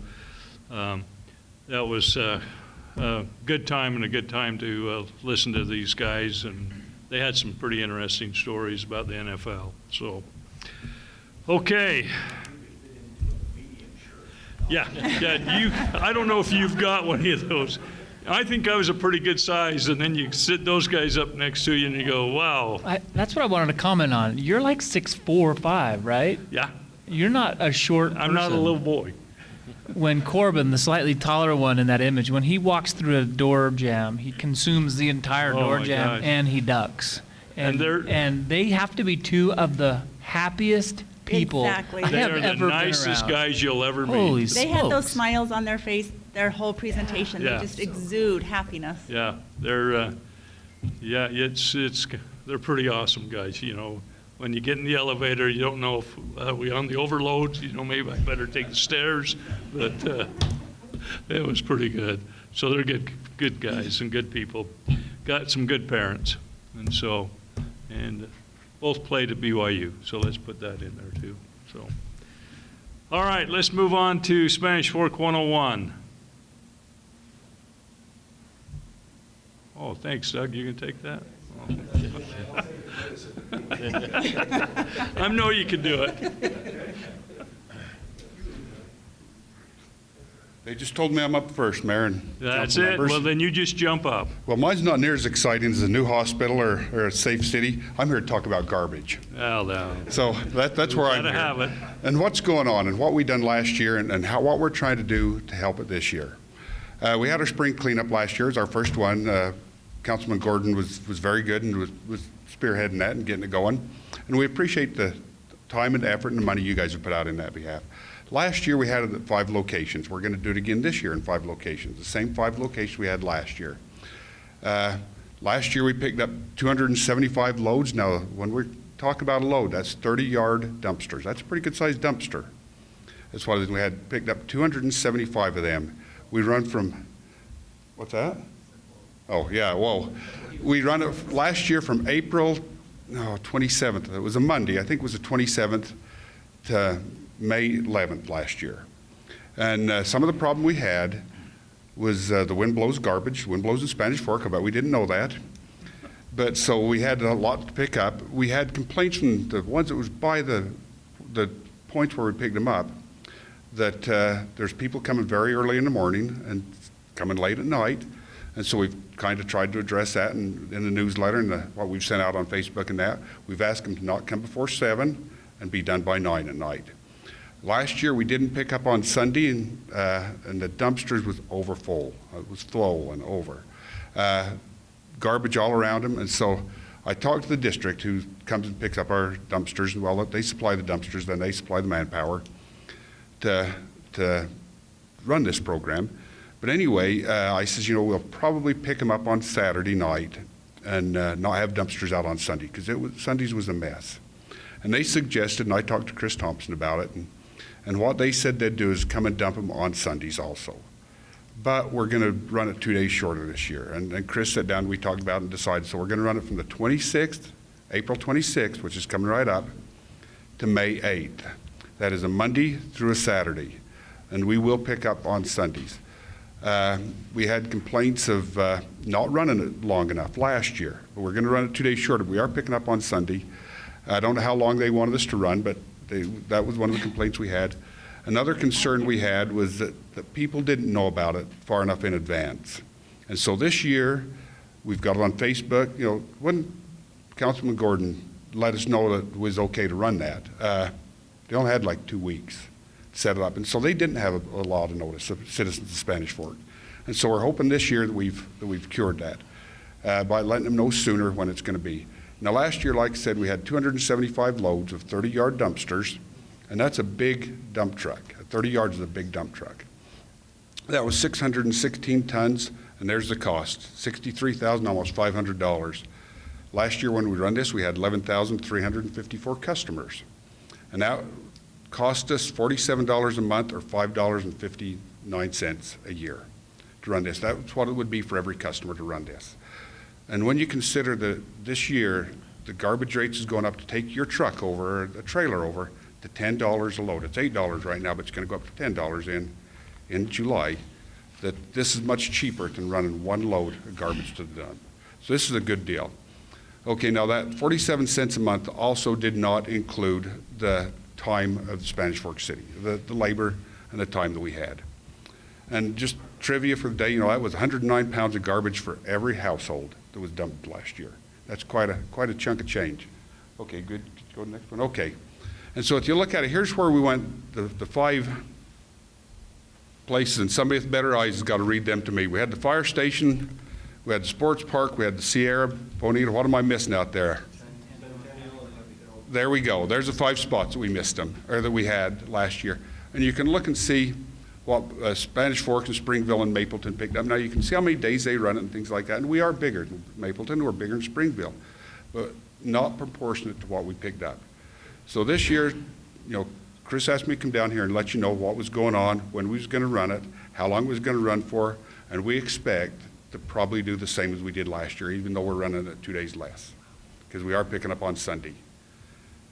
that was a good time, and a good time to listen to these guys, and they had some pretty interesting stories about the NFL. So, okay. Yeah, I don't know if you've got one of those. I think I was a pretty good size, and then you sit those guys up next to you and you go, wow. That's what I wanted to comment on. You're like 6'4", 5", right? Yeah. You're not a short person. I'm not a little boy. When Corbin, the slightly taller one in that image, when he walks through a door jam, he consumes the entire door jam, and he ducks. And they have to be 2 of the happiest people Exactly. I have They're ever the been nicest around. guys you'll ever meet. Holy They had those smokes. smiles on their face their whole presentation. Yeah. They just exude happiness. Yeah, they're they're pretty awesome guys. You know, when you get in the elevator, you don't know if we on the overload. You know, maybe I better take the stairs, but it was pretty good. So they're good guys and good people. Got some good parents, and both played at BYU. So let's put that in there too. So, all right, let's move on to Spanish Fork 101. Oh, thanks, Doug. You can take that? Oh. I know you can do it. They just told me I'm up first, Mayor, and That's council it. members. Well, then you just jump up. Well, mine's not near as exciting as a new hospital or a safe city. I'm here to talk about garbage. Well, no. So that's where I'm Gotta here. have it. And what's going on and what we done last year and what we're trying to do to help it this year. We had our spring cleanup last year. It was our first one. Councilman Gordon was very good and was spearheading that and getting it going. And we appreciate the time and effort and the money you guys have put out in that behalf. Last year we had it at 5 locations. We're going to do it again this year in 5 locations, the same 5 locations we had last year. Last year we picked up 275 loads. Now, when we're talking about a load, that's 30-yard dumpsters. That's a pretty good-sized dumpster. That's why we had picked up 275 of them. We run from, what's that? Oh, yeah, well, we run it last year from April 27th. It was a Monday. I think it was the 27th to May 11th last year. And some of the problem we had was the wind blows garbage. Wind blows in Spanish Fork, but we didn't know that. But so we had a lot to pick up. We had complaints from the ones that was by the points where we picked them up, that there's people coming very early in the morning and coming late at night. And so we've kind of tried to address that in the newsletter and what we've sent out on Facebook and that. We've asked them to not come before 7 and be done by 9 at night. Last year we didn't pick up on Sunday and the dumpsters was overfull. It was full and over. Garbage all around them. And so I talked to the district who comes and picks up our dumpsters. Well, they supply the dumpsters, then they supply the manpower to run this program. But anyway, I says, we'll probably pick them up on Saturday night and not have dumpsters out on Sunday, because Sundays was a mess. And they suggested, and I talked to Chris Thompson about it, and what they said they'd do is come and dump them on Sundays also. But we're going to run it 2 days shorter this year. And Chris sat down, we talked about it and decided, so we're going to run it from the 26th, April 26th, which is coming right up, to May 8th. That is a Monday through a Saturday. And we will pick up on Sundays. We had complaints of not running it long enough last year, but we're going to run it 2 days shorter. We are picking up on Sunday. I don't know how long they wanted us to run, but that was one of the complaints we had. Another concern we had was that people didn't know about it far enough in advance. And so this year, we've got it on Facebook. When Councilman Gordon let us know that it was okay to run that, they only had like 2 weeks to set it up. And so they didn't have a lot of notice of citizens of Spanish Fork. And so we're hoping this year that we've cured that by letting them know sooner when it's going to be. Now last year, like I said, we had 275 loads of 30-yard dumpsters, and that's a big dump truck. 30 yards is a big dump truck. That was 616 tons, and there's the cost, $63,000, almost $500. Last year when we run this, we had 11,354 customers. And that cost us $47 a month, or $5.59 a year to run this. That's what it would be for every customer to run this. And when you consider that this year, the garbage rates is going up to take your truck over, or a trailer over, to $10 a load. It's $8 right now, but it's going to go up to $10 in July, that this is much cheaper than running one load of garbage to the dump. So this is a good deal. Okay, now that 47 cents a month also did not include the time of the Spanish Fork City, the labor and the time that we had. And just trivia for the day, that was 109 pounds of garbage for every household that was dumped last year. That's quite a chunk of change. Okay, good. Go to the next one. Okay. And so if you look at it, here's where we went, the 5 places, and somebody with better eyes has got to read them to me. We had the fire station, we had the sports park, we had the Sierra, Bonita. What am I missing out there? There we go. There's the 5 spots that we missed them, or that we had last year. And you can look and see what Spanish Fork and Springville and Mapleton picked up. Now you can see how many days they run it and things like that. And we are bigger than Mapleton, we're bigger than Springville, but not proportionate to what we picked up. So this year, Chris asked me to come down here and let you know what was going on, when we was going to run it, how long it was going to run for, and we expect to probably do the same as we did last year, even though we're running it 2 days less, because we are picking up on Sunday.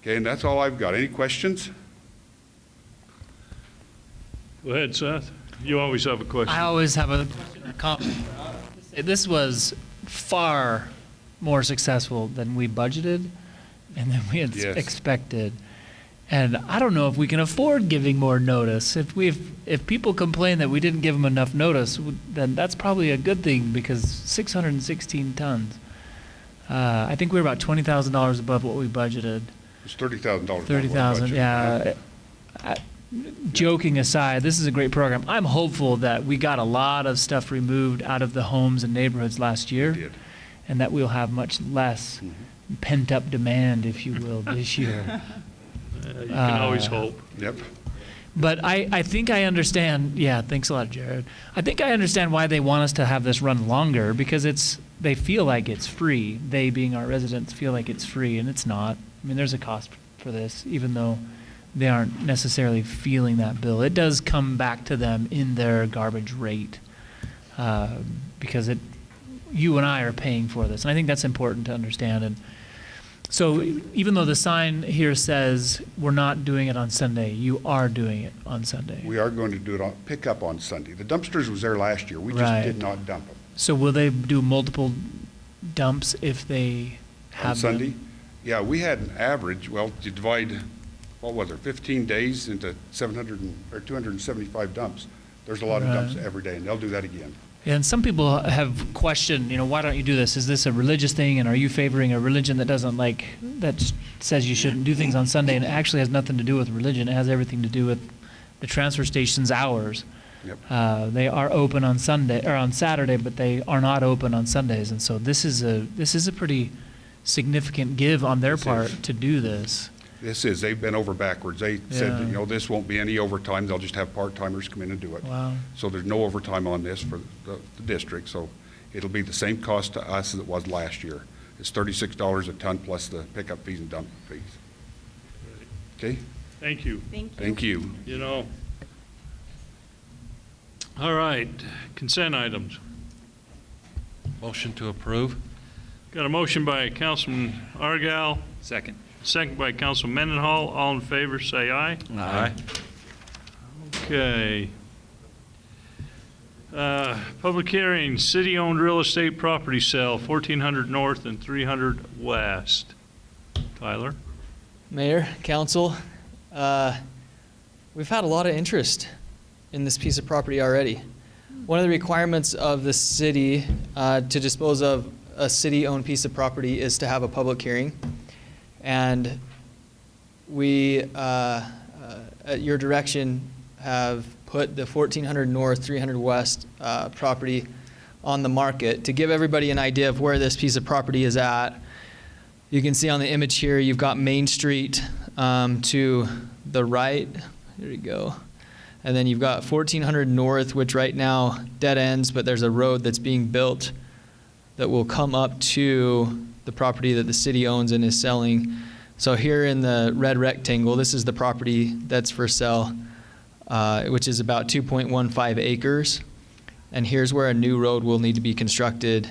Okay, and that's all I've got. Any questions? Go ahead, Seth. You always have a question. I always have a comment. This was far more successful than we budgeted and than we had expected. And I don't know if we can afford giving more notice. If people complain that we didn't give them enough notice, then that's probably a good thing, because 616 tons. I think we were about $20,000 above what we budgeted. It was $30,000. $30,000, yeah. Joking aside, this is a great program. I'm hopeful that we got a lot of stuff removed out of the homes and neighborhoods last year, We did. and that we'll have much less pent-up demand, if you will, this year. You can always hope. Yep. But I think I understand. Yeah, thanks a lot, Jared. I think I understand why they want us to have this run longer, because they feel like it's free. They, being our residents, feel like it's free, and it's not. I mean, there's a cost for this, even though they aren't necessarily feeling that bill. It does come back to them in their garbage rate, because you and I are paying for this, and I think that's important to understand. And so even though the sign here says we're not doing it on Sunday, you are doing it on Sunday. We are going to do it pick up on Sunday. The dumpsters was there last year. We just Right. did not dump them. So will they do multiple dumps if they have On Sunday? them? Yeah, we had an average, well, you divide what was there, 15 days into 275 dumps. There's a lot of dumps every day, and they'll do that again. Yeah, and some people have questioned, why don't you do this? Is this a religious thing, and are you favoring a religion that doesn't that says you shouldn't do things on Sunday? And it actually has nothing to do with religion. It has everything to do with the transfer station's hours. Yep. They are open on Sunday or on Saturday, but they are not open on Sundays. And so this is a pretty significant give on their part to do this. They've been over backwards. They said, Yeah. this won't be any overtime. They'll just have part-timers come in and do it. Wow. So there's no overtime on this for the district. So it'll be the same cost to us as it was last year. It's $36 a ton plus the pickup fees and dump fees. Okay? Thank you. Thank you. All right, consent items. Motion to approve. Got a motion by Councilman Argal, Second. second by Councilman Mendenhall. All in favor, say aye. Aye. Okay. Public hearing, city-owned real estate property sale, 1400 North and 300 West. Tyler? Mayor, council, we've had a lot of interest in this piece of property already. One of the requirements of the city to dispose of a city-owned piece of property is to have a public hearing. And we, at your direction, have put the 1400 North, 300 West property on the market to give everybody an idea of where this piece of property is at. You can see on the image here, you've got Main Street to the right. There you go. And then you've got 1400 North, which right now dead ends, but there's a road that's being built that will come up to the property that the city owns and is selling. So here in the red rectangle, this is the property that's for sale, which is about 2.15 acres. And here's where a new road will need to be constructed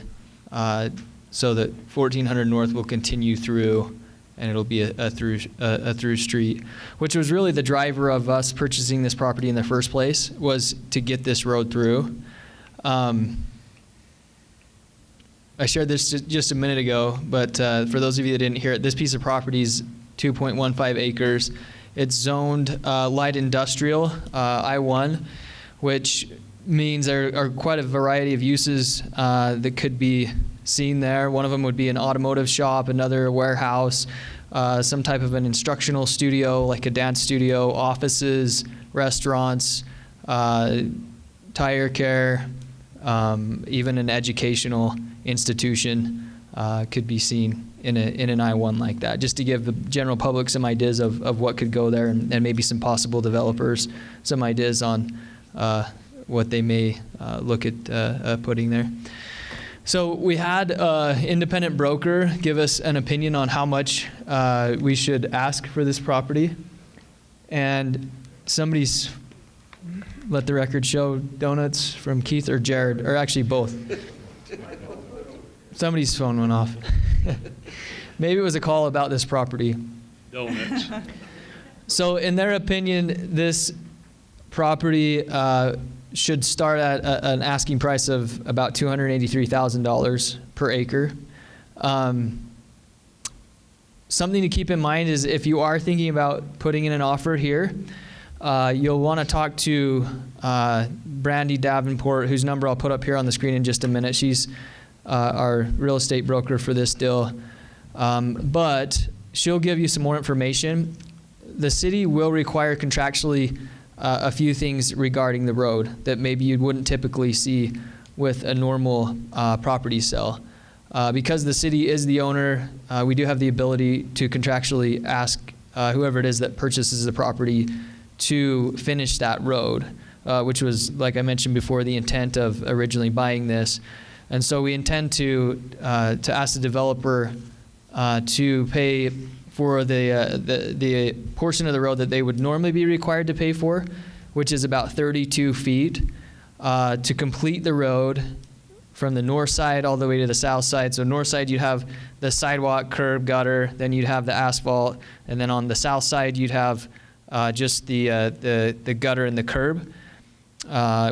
so that 1400 North will continue through, and it'll be a through street, which was really the driver of us purchasing this property in the first place, was to get this road through. I shared this just a minute ago, but for those of you that didn't hear it, this piece of property is 2.15 acres. It's zoned light industrial, I-1, which means there are quite a variety of uses that could be seen there. One of them would be an automotive shop, another a warehouse, some type of an instructional studio like a dance studio, offices, restaurants, tire care, even an educational institution could be seen in an I-1 like that, just to give the general public some ideas of what could go there, and maybe some possible developers some ideas on what they may look at putting there. So we had an independent broker give us an opinion on how much we should ask for this property. And somebody's, let the record show, donuts from Keith or Jared, or actually both. Somebody's phone went off. Maybe it was a call about this property. Donuts. So in their opinion, this property should start at an asking price of about $283,000 per acre. Something to keep in mind is if you are thinking about putting in an offer here, you'll want to talk to Brandi Davenport, whose number I'll put up here on the screen in just a minute. She's our real estate broker for this deal. But she'll give you some more information. The city will require contractually a few things regarding the road that maybe you wouldn't typically see with a normal property sale. Because the city is the owner, we do have the ability to contractually ask whoever it is that purchases the property to finish that road, which was, like I mentioned before, the intent of originally buying this. And so we intend to ask the developer to pay for the portion of the road that they would normally be required to pay for, which is about 32 feet, to complete the road from the north side all the way to the south side. So north side, you'd have the sidewalk, curb, gutter, then you'd have the asphalt, and then on the south side, you'd have just the gutter and the curb,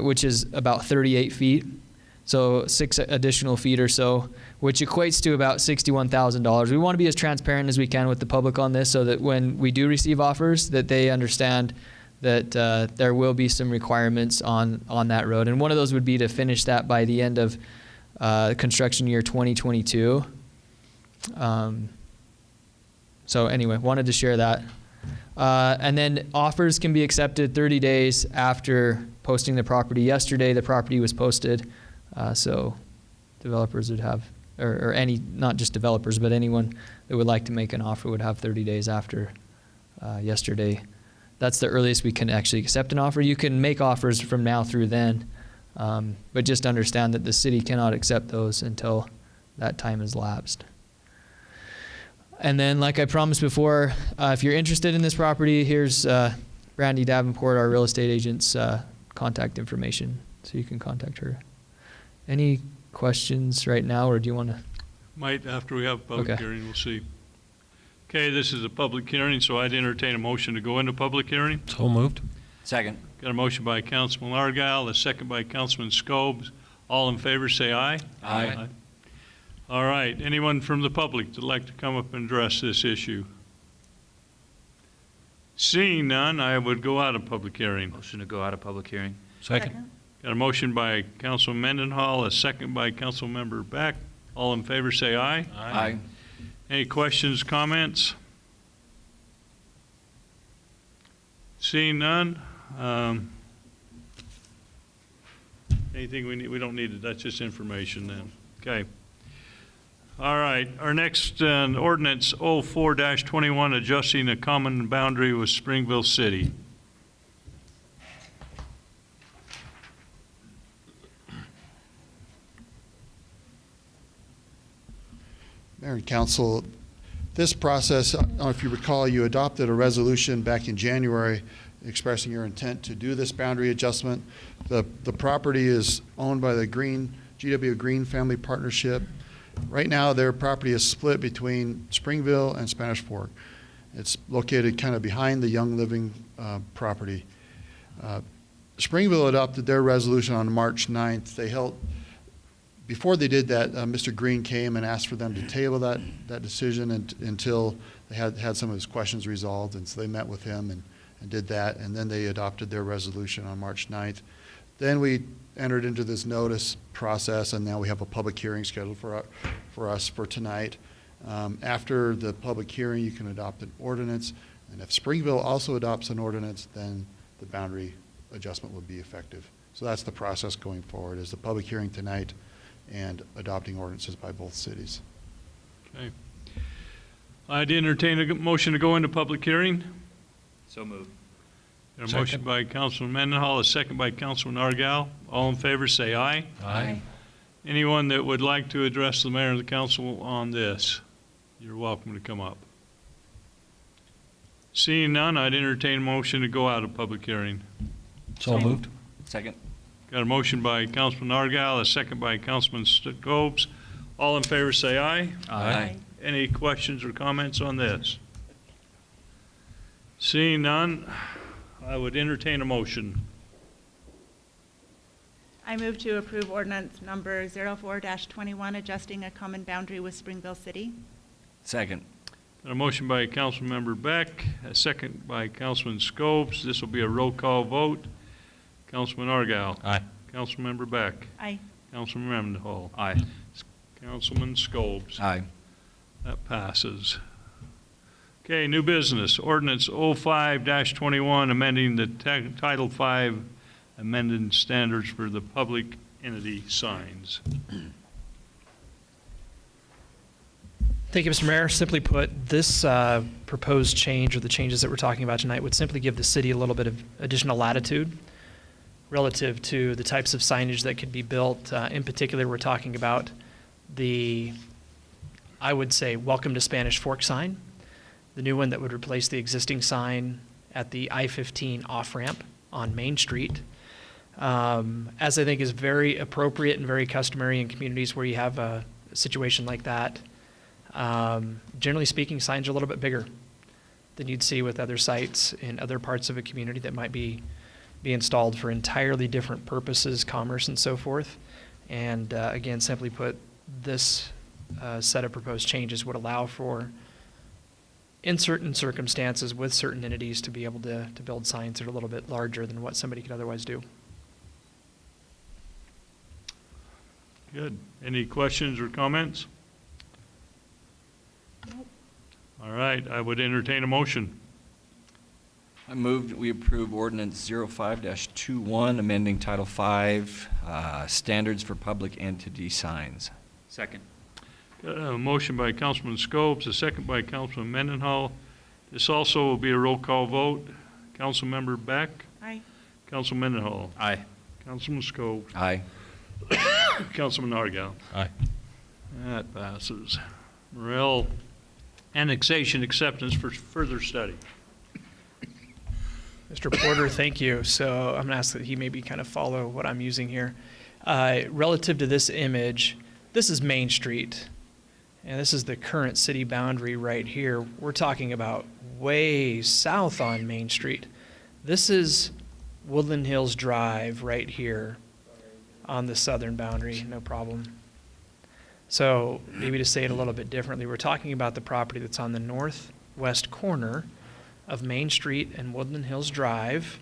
which is about 38 feet. So 6 additional feet or so, which equates to about $61,000. We want to be as transparent as we can with the public on this so that when we do receive offers, that they understand that there will be some requirements on that road. And one of those would be to finish that by the end of construction year 2022. So anyway, wanted to share that. And then offers can be accepted 30 days after posting the property. Yesterday, the property was posted, so developers would have, or any, not just developers, but anyone that would like to make an offer would have 30 days after yesterday. That's the earliest we can actually accept an offer. You can make offers from now through then, but just understand that the city cannot accept those until that time has lapsed. And then, like I promised before, if you're interested in this property, here's Brandi Davenport, our real estate agent's contact information, so you can contact her. Any questions right now, or do you want to? Might after we have a public Okay. hearing, we'll see. Okay, this is a public hearing, so I'd entertain a motion to go into public hearing. So moved. Second. Got a motion by Councilman Argyle, a second by Councilman Scobes. All in favor, say aye. Aye. All right, anyone from the public that'd like to come up and address this issue? Seeing none, I would go out of public hearing. Motion to go out of public hearing. Second. Got a motion by Councilman Mendenhall, a second by Councilmember Beck. All in favor, say aye. Aye. Any questions, comments? Seeing none, anything we need, we don't need it, that's just information then. Okay. All right, our next ordinance 04-21, adjusting a common boundary with Springville City. Mayor and Council, this process, I don't know if you recall, you adopted a resolution back in January expressing your intent to do this boundary adjustment. The property is owned by the GW Green Family Partnership. Right now, their property is split between Springville and Spanish Fork. It's located kind of behind the Young Living property. Springville adopted their resolution on March 9th. They held, before they did that, Mr. Green came and asked for them to table that decision until they had some of his questions resolved, and so they met with him and did that, and then they adopted their resolution on March 9th. Then we entered into this notice process, and now we have a public hearing scheduled for us for tonight. After the public hearing, you can adopt an ordinance, and if Springville also adopts an ordinance, then the boundary adjustment will be effective. So that's the process going forward, is the public hearing tonight and adopting ordinances by both cities. Okay. I'd entertain a motion to go into public hearing. So moved. Got a motion by Councilman Mendenhall, a second by Councilman Argyle. All in favor, say aye. Aye. Anyone that would like to address the mayor and the council on this, you're welcome to come up. Seeing none, I'd entertain a motion to go out of public hearing. So moved. Second. Got a motion by Councilman Argyle, a second by Councilman Scobes. All in favor, say aye. Aye. Any questions or comments on this? Seeing none, I would entertain a motion. I move to approve ordinance number 04-21, adjusting a common boundary with Springville City. Second. Got a motion by Councilmember Beck, a second by Councilman Scobes. This will be a roll call vote. Councilman Argyle. Aye. Councilmember Beck. Aye. Councilman Mendenhall. Aye. Councilman Scobes. Aye. That passes. Okay, new business. Ordinance 05-21, amending the Title V amended standards for the public entity signs. Thank you, Mr. Mayor. Simply put, this proposed change, or the changes that we're talking about tonight, would simply give the city a little bit of additional latitude relative to the types of signage that could be built. In particular, we're talking about the, I would say, Welcome to Spanish Fork sign, the new one that would replace the existing sign at the I-15 off-ramp on Main Street. As I think is very appropriate and very customary in communities where you have a situation like that. Generally speaking, signs are a little bit bigger than you'd see with other sites in other parts of a community that might be installed for entirely different purposes, commerce and so forth. And again, simply put, this set of proposed changes would allow for, in certain circumstances with certain entities, to be able to build signs that are a little bit larger than what somebody could otherwise do. Good. Any questions or comments? All right, I would entertain a motion. I move that we approve ordinance 05-21, amending Title V, standards for public entity signs. Second. Got a motion by Councilman Scopes, a second by Councilman Mendenhall. This also will be a roll call vote. Councilmember Beck? Aye. Councilman Mendenhall? Aye. Councilman Scopes? Aye. Councilman Argal? Aye. That passes. Morel, annexation acceptance for further study. Mr. Porter, thank you. So I'm going to ask that he maybe kind of follow what I'm using here. Relative to this image, this is Main Street, and this is the current city boundary right here. We're talking about way south on Main Street. This is Woodland Hills Drive right here on the southern boundary, no problem. So maybe to say it a little bit differently, we're talking about the property that's on the northwest corner of Main Street and Woodland Hills Drive.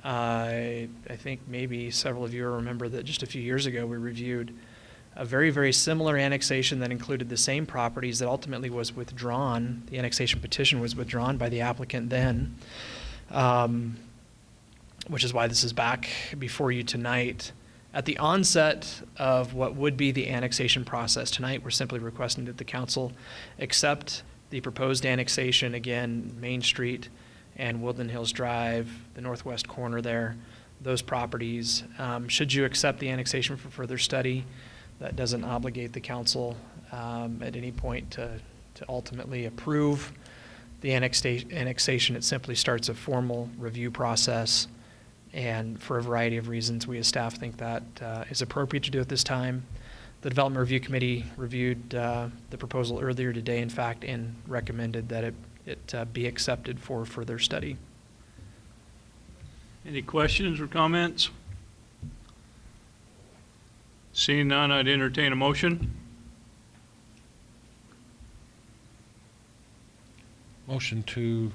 I think maybe several of you will remember that just a few years ago we reviewed a very, very similar annexation that included the same properties that ultimately was withdrawn. The annexation petition was withdrawn by the applicant then, which is why this is back before you tonight. At the onset of what would be the annexation process tonight, we're simply requesting that the council accept the proposed annexation, again, Main Street and Woodland Hills Drive, the northwest corner there, those properties. Should you accept the annexation for further study, that doesn't obligate the council at any point to ultimately approve the annexation. It simply starts a formal review process. And for a variety of reasons, we as staff think that is appropriate to do at this time. The Development Review Committee reviewed the proposal earlier today, in fact, and recommended that it be accepted for further study. Any questions or comments? Seeing none, I'd entertain a motion. Motion to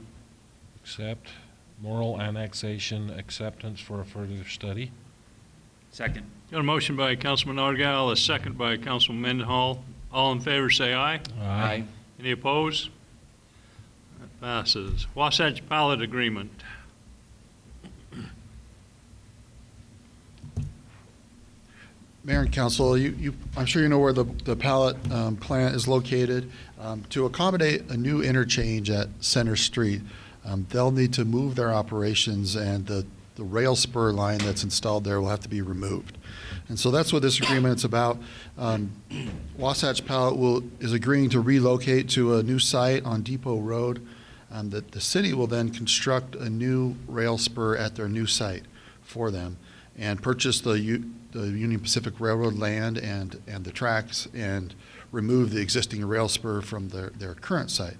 accept moral annexation acceptance for a further study. Second. Got a motion by Councilman Argal, a second by Councilman Mendenhall. All in favor say aye. Aye. Any opposed? That passes. Wasatch Pallet Agreement. Mayor and Council, I'm sure you know where the pallet plant is located. To accommodate a new interchange at Center Street, they'll need to move their operations, and the rail spur line that's installed there will have to be removed. And so that's what this agreement is about. Wasatch Pallet is agreeing to relocate to a new site on Depot Road. The city will then construct a new rail spur at their new site for them and purchase the Union Pacific Railroad land and the tracks and remove the existing rail spur from their current site.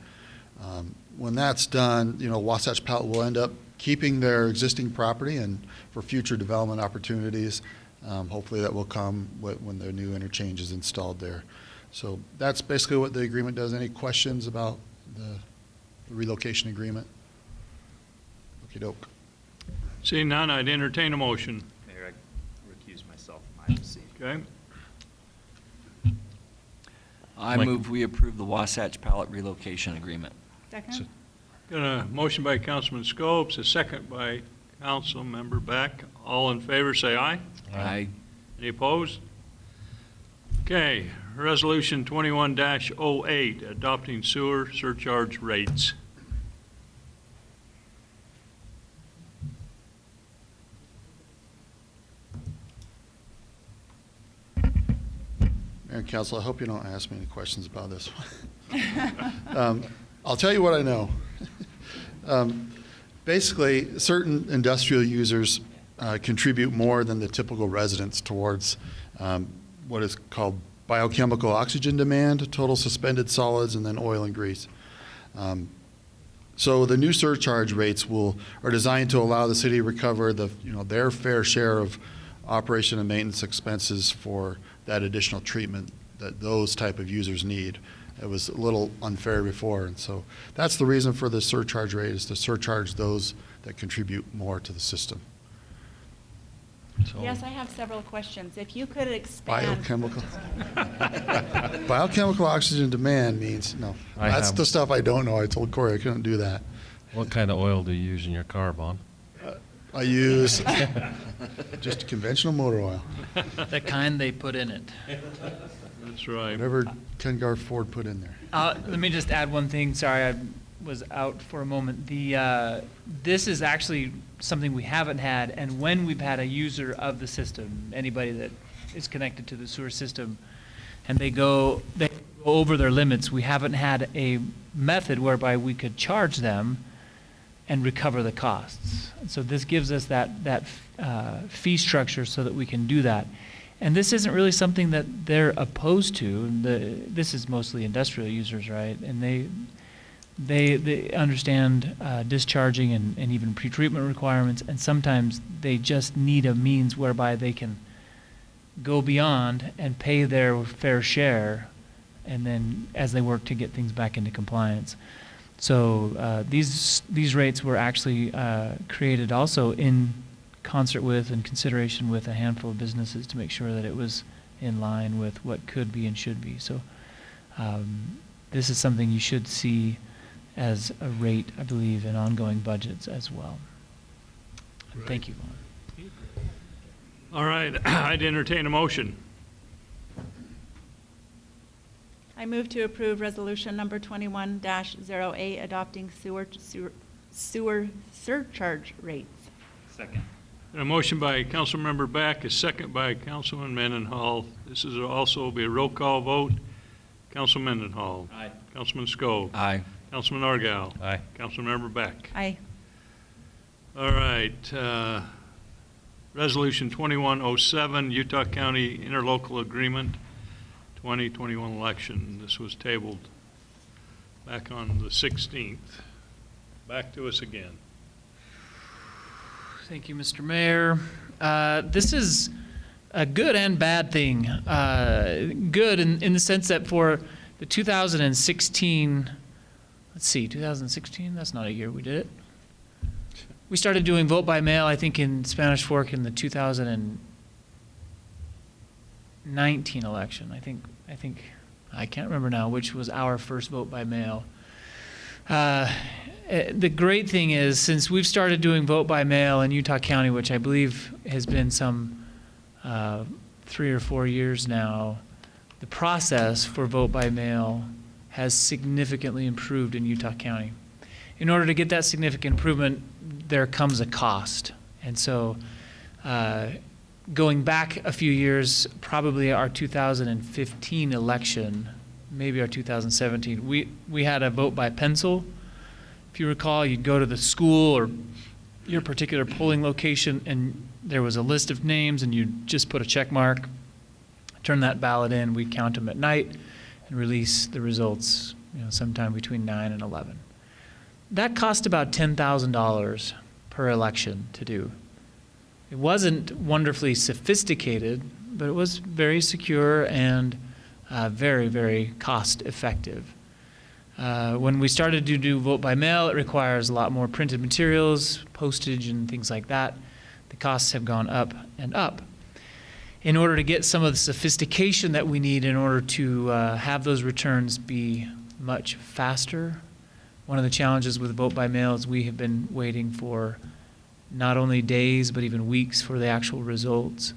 When that's done, Wasatch Pallet will end up keeping their existing property, and for future development opportunities, hopefully that will come when their new interchange is installed there. So that's basically what the agreement does. Any questions about the relocation agreement? Okey doke. Seeing none, I'd entertain a motion. Mayor, I recuse myself from my seat. Okay. I move we approve the Wasatch Pallet relocation agreement. Second? Got a motion by Councilman Scopes, a second by Councilmember Beck. All in favor say aye. Aye. Any opposed? Okay, Resolution 21-08, adopting sewer surcharge rates. Mayor and Council, I hope you don't ask me any questions about this one. I'll tell you what I know. Basically, certain industrial users contribute more than the typical residents towards what is called biochemical oxygen demand, total suspended solids, and then oil and grease. So the new surcharge rates are designed to allow the city to recover their fair share of operation and maintenance expenses for that additional treatment that those type of users need. It was a little unfair before, and so that's the reason for the surcharge rate, is to surcharge those that contribute more to the system. So Yes, I have several questions. If you could expand. Biochemical oxygen demand means, no, that's the stuff I don't know. I told Corey I couldn't do that. what kind of oil do you use in your car, Bon? I use just conventional motor oil. The kind they put in it. That's right. Whatever Ken Garff Ford put in there. Let me just add one thing. Sorry, I was out for a moment. This is actually something we haven't had, and when we've had a user of the system, anybody that is connected to the sewer system, and they go over their limits, we haven't had a method whereby we could charge them and recover the costs. And so this gives us that fee structure so that we can do that. And this isn't really something that they're opposed to. This is mostly industrial users, right? And they understand discharging and even pretreatment requirements, and sometimes they just need a means whereby they can go beyond and pay their fair share, and then as they work to get things back into compliance. So these rates were actually created also in concert with and consideration with a handful of businesses to make sure that it was in line with what could be and should be. So this is something you should see as a rate, I believe, in ongoing budgets as well. Right. Thank you. All right, I'd entertain a motion. I move to approve resolution number 21-08, adopting sewer surcharge rates. Second. And a motion by Councilmember Beck, a second by Councilman Mendenhall. This is also be a roll call vote. Councilman Mendenhall. Aye. Councilman Scoe. Aye. Councilman Argal. Aye. Councilmember Beck. Aye. All right. Resolution 2107, Utah County Interlocal Agreement, 2021 election. This was tabled back on the 16th. Back to us again. Thank you, Mr. Mayor. This is a good and bad thing. Good in the sense that for the 2016, let's see, 2016, that's not a year we did it. We started doing vote by mail, I think, in Spanish Fork in the 2019 election. I think I can't remember now which was our first vote by mail. The great thing is, since we've started doing vote by mail in Utah County, which I believe has been some 3 or 4 years now, the process for vote by mail has significantly improved in Utah County. In order to get that significant improvement, there comes a cost. And so going back a few years, probably our 2015 election, maybe our 2017, we had a vote by pencil. If you recall, you'd go to the school or your particular polling location, and there was a list of names, and you'd just put a check mark, turn that ballot in, we'd count them at night, and release the results, sometime between 9 and 11. That cost about $10,000 per election to do. It wasn't wonderfully sophisticated, but it was very secure and very, very cost effective. When we started to do vote by mail, it requires a lot more printed materials, postage, and things like that. The costs have gone up and up. In order to get some of the sophistication that we need in order to have those returns be much faster, one of the challenges with vote by mail is we have been waiting for not only days, but even weeks for the actual results.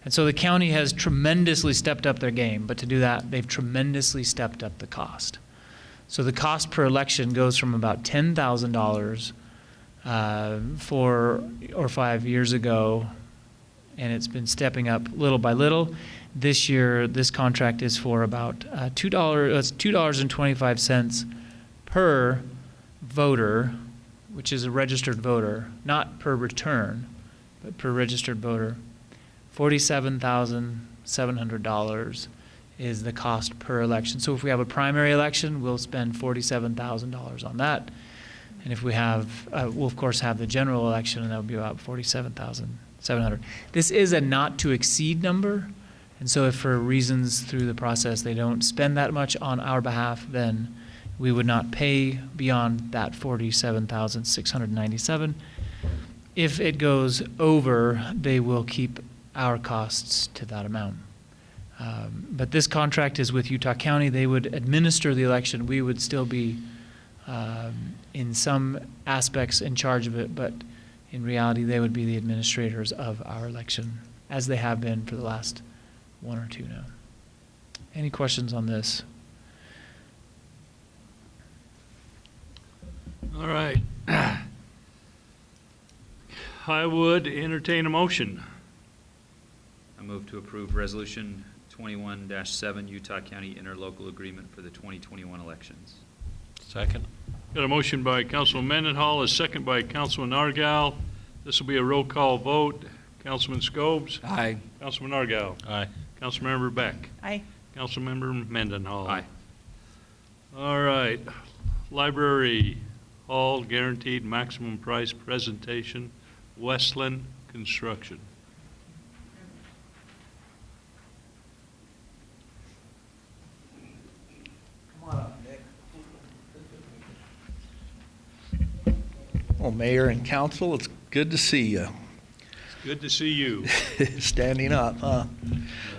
And so the county has tremendously stepped up their game, but to do that, they've tremendously stepped up the cost. So the cost per election goes from about $10,000 4 or 5 years ago, and it's been stepping up little by little. This year, this contract is for about $2.25 per voter, which is a registered voter, not per return, but per registered voter. $47,700 is the cost per election. So if we have a primary election, we'll spend $47,000 on that. And if we have, we'll of course have the general election, and that would be about $47,700. 700. This is a not to exceed number. And so if for reasons through the process they don't spend that much on our behalf, then we would not pay beyond that $47,697. If it goes over, they will keep our costs to that amount. But this contract is with Utah County. They would administer the election. We would still be in some aspects in charge of it, but in reality they would be the administrators of our election, as they have been for the last 1 or 2 now. Any questions on this? All right. I would entertain a motion. I move to approve Resolution 21-7 Utah County Interlocal Agreement for the 2021 elections. Second. Got a motion by Councilman Mendenhall, a second by Councilman Argal. This will be a roll call vote. Councilman Scobes? Aye. Councilman Argal? Aye. Councilmember Beck? Aye. Councilmember Mendenhall? Aye. All right. Library Hall Guaranteed Maximum Price Presentation, Westland Construction. Well, Mayor and Council, it's good to see you. Good to see you. Standing up, huh?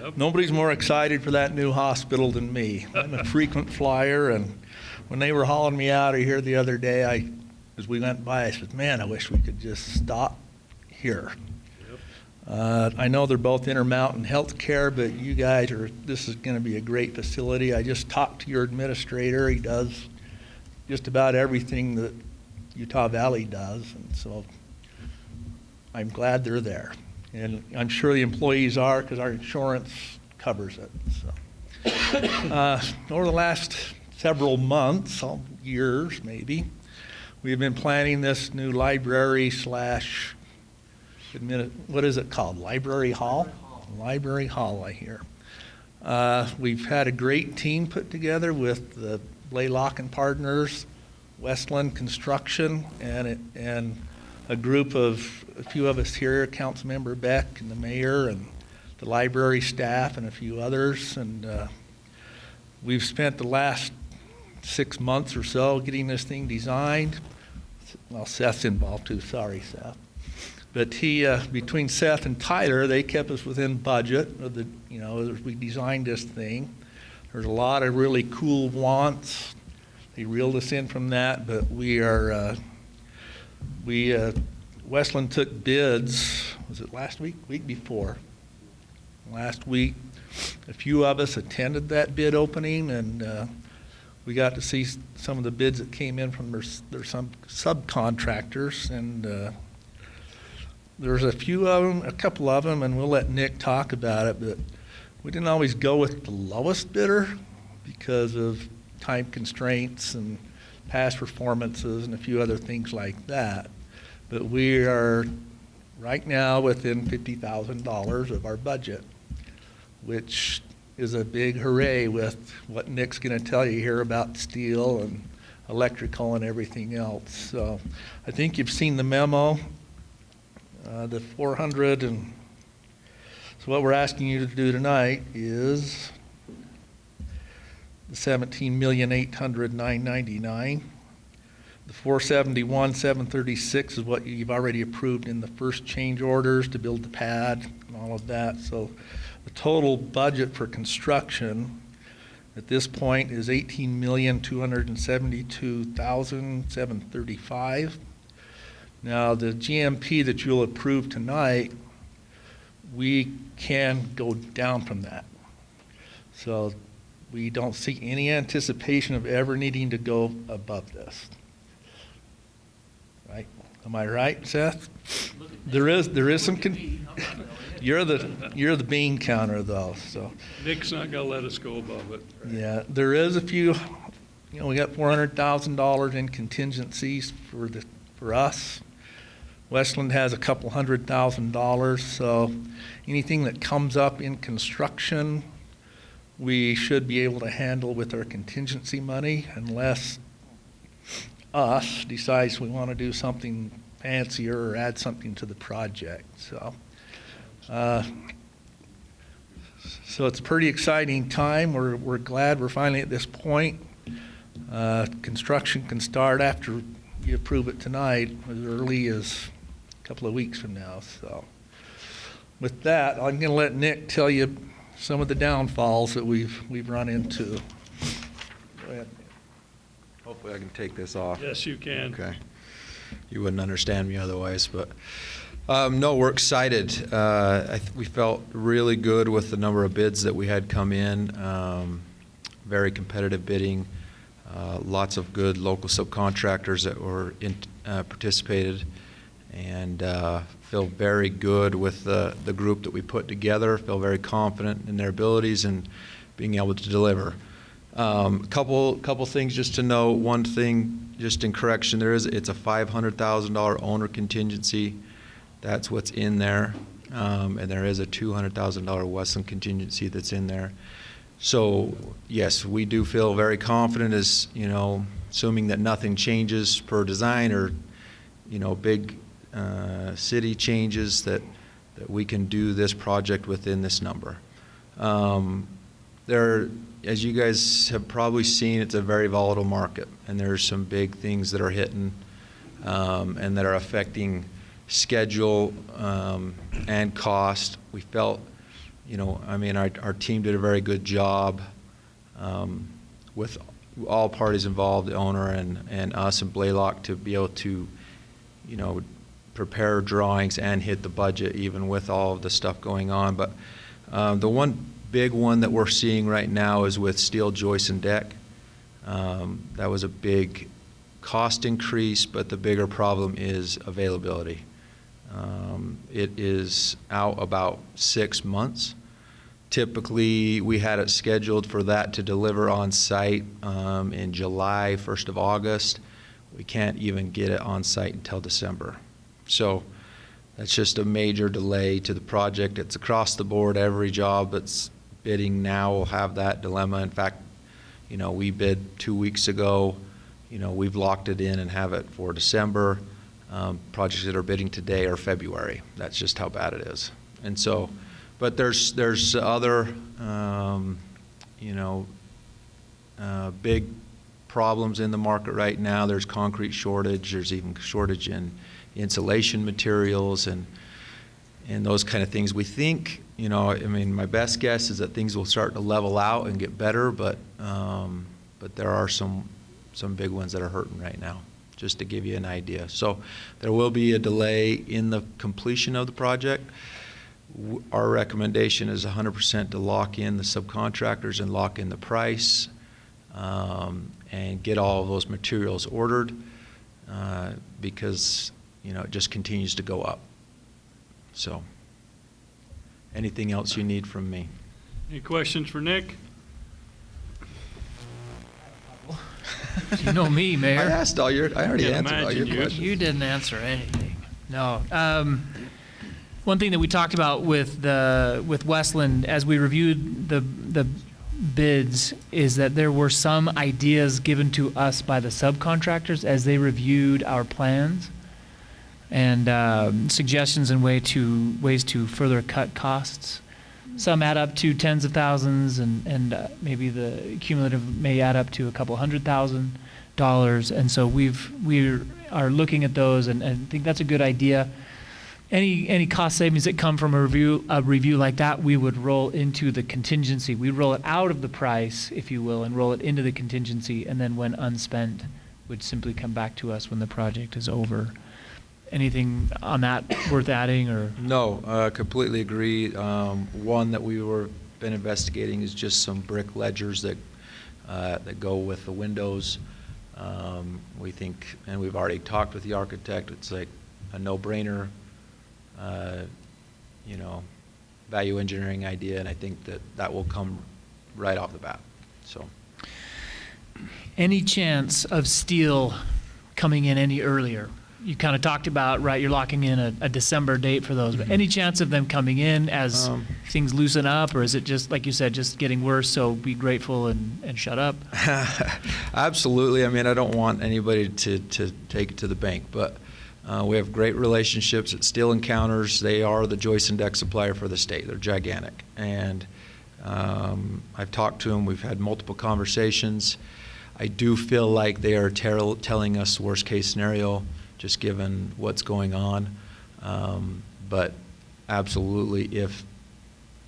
Yep. Nobody's more excited for that new hospital than me. I'm a frequent flyer, and when they were hauling me out of here the other day, as we went by, I said, man, I wish we could just stop here. Yep. I know they're both Intermountain Healthcare, but you guys this is going to be a great facility. I just talked to your administrator. He does just about everything that Utah Valley does, and so I'm glad they're there. And I'm sure the employees are, because our insurance covers it. So, over the last several months, years maybe, we've been planning this new library slash, what is it called? Library Hall? Library Hall, I hear. We've had a great team put together with the Blaylock and Partners, Westland Construction, and a group of a few of us here, Councilmember Beck and the mayor and the library staff and a few others. And we've spent the last 6 months or so getting this thing designed. Well, Seth's involved too. Sorry, Seth. But between Seth and Tyler, they kept us within budget of as we designed this thing. There's a lot of really cool wants. They reeled us in from that, but Westland took bids, was it last week? Week before. Last week, a few of us attended that bid opening, and we got to see some of the bids that came in from their some subcontractors, and there's a couple of them, and we'll let Nick talk about it, but we didn't always go with the lowest bidder because of time constraints and past performances and a few other things like that. But we are right now within $50,000 of our budget, which is a big hooray with what Nick's going to tell you here about steel and electrical and everything else. So I think you've seen the memo, the 400, and so what we're asking you to do tonight is the $17,800,999. The $471,736 is what you've already approved in the first change orders to build the pad and all of that. So the total budget for construction at this point is $18,272,735. Now the GMP that you'll approve tonight, we can go down from that. So we don't see any anticipation of ever needing to go above this. Right? Am I right, Seth? There is some. You're the bean counter though, so. Nick's not gonna let us go above it. Yeah, there is a few. We got $400,000 in contingencies for us. Westland has a couple $100,000, so anything that comes up in construction, we should be able to handle with our contingency money, unless us decides we want to do something fancier or add something to the project. So So it's a pretty exciting time. We're glad we're finally at this point. Construction can start after you approve it tonight, as early as a couple of weeks from now. So with that, I'm going to let Nick tell you some of the downfalls that we've run into. Go ahead. Hopefully I can take this off. Yes, you can. Okay. You wouldn't understand me otherwise, but no, we're excited. We felt really good with the number of bids that we had come in. Very competitive bidding. Lots of good local subcontractors that were participated, and feel very good with the group that we put together. Feel very confident in their abilities and being able to deliver. Couple things just to know. One thing, just in correction, it's a $500,000 owner contingency. That's what's in there, and there is a $200,000 Westland contingency that's in there. So yes, we do feel very confident, as you know, assuming that nothing changes per design or big city changes, that we can do this project within this number. As you guys have probably seen, it's a very volatile market, and there's some big things that are hitting and that are affecting schedule and cost. We felt, our team did a very good job with all parties involved, the owner and us and Blaylock, to be able to, prepare drawings and hit the budget even with all of the stuff going on. But the one big one that we're seeing right now is with steel joist and deck. That was a big cost increase, but the bigger problem is availability. It is out about 6 months. Typically, we had it scheduled for that to deliver on site in July, 1st of August. We can't even get it on site until December. So that's just a major delay to the project. It's across the board. Every job that's bidding now will have that dilemma. In fact, we bid 2 weeks ago. We've locked it in and have it for December. Projects that are bidding today are February. That's just how bad it is. And so, but there's other, big problems in the market right now. There's concrete shortage. There's even shortage in insulation materials and those kind of things. We think, my best guess is that things will start to level out and get better, but there are some big ones that are hurting right now, just to give you an idea. So there will be a delay in the completion of the project. Our recommendation is 100% to lock in the subcontractors and lock in the price and get all of those materials ordered because, it just continues to go up. So anything else you need from me? Any questions for Nick? You know me, Mayor. I already answered all your questions. You didn't answer anything. No. One thing that we talked about with Westland as we reviewed the bids is that there were some ideas given to us by the subcontractors as they reviewed our plans, and suggestions and ways to further cut costs. Some add up to tens of thousands, and maybe the cumulative may add up to a couple $100,000. And so we are looking at those, and think that's a good idea. Any cost savings that come from a review like that, we would roll into the contingency. We roll it out of the price, if you will, and roll it into the contingency, and then when unspent, would simply come back to us when the project is over. Anything on that worth adding, or? No, completely agree. One that been investigating is just some brick ledgers that go with the windows. We think, and we've already talked with the architect, it's like a no-brainer, value engineering idea, and I think that will come right off the bat. So, any chance of steel coming in any earlier? You kind of talked about, right, you're locking in a December date for those, but any chance of them coming in as things loosen up, or is it just, like you said, just getting worse, so be grateful and shut up? Absolutely. I don't want anybody to take it to the bank, but We have great relationships at Steel Encounters. They are the joist and deck supplier for the state. They're gigantic. And I've talked to them. We've had multiple conversations. I do feel like they are telling us worst case scenario, just given what's going on. But absolutely, if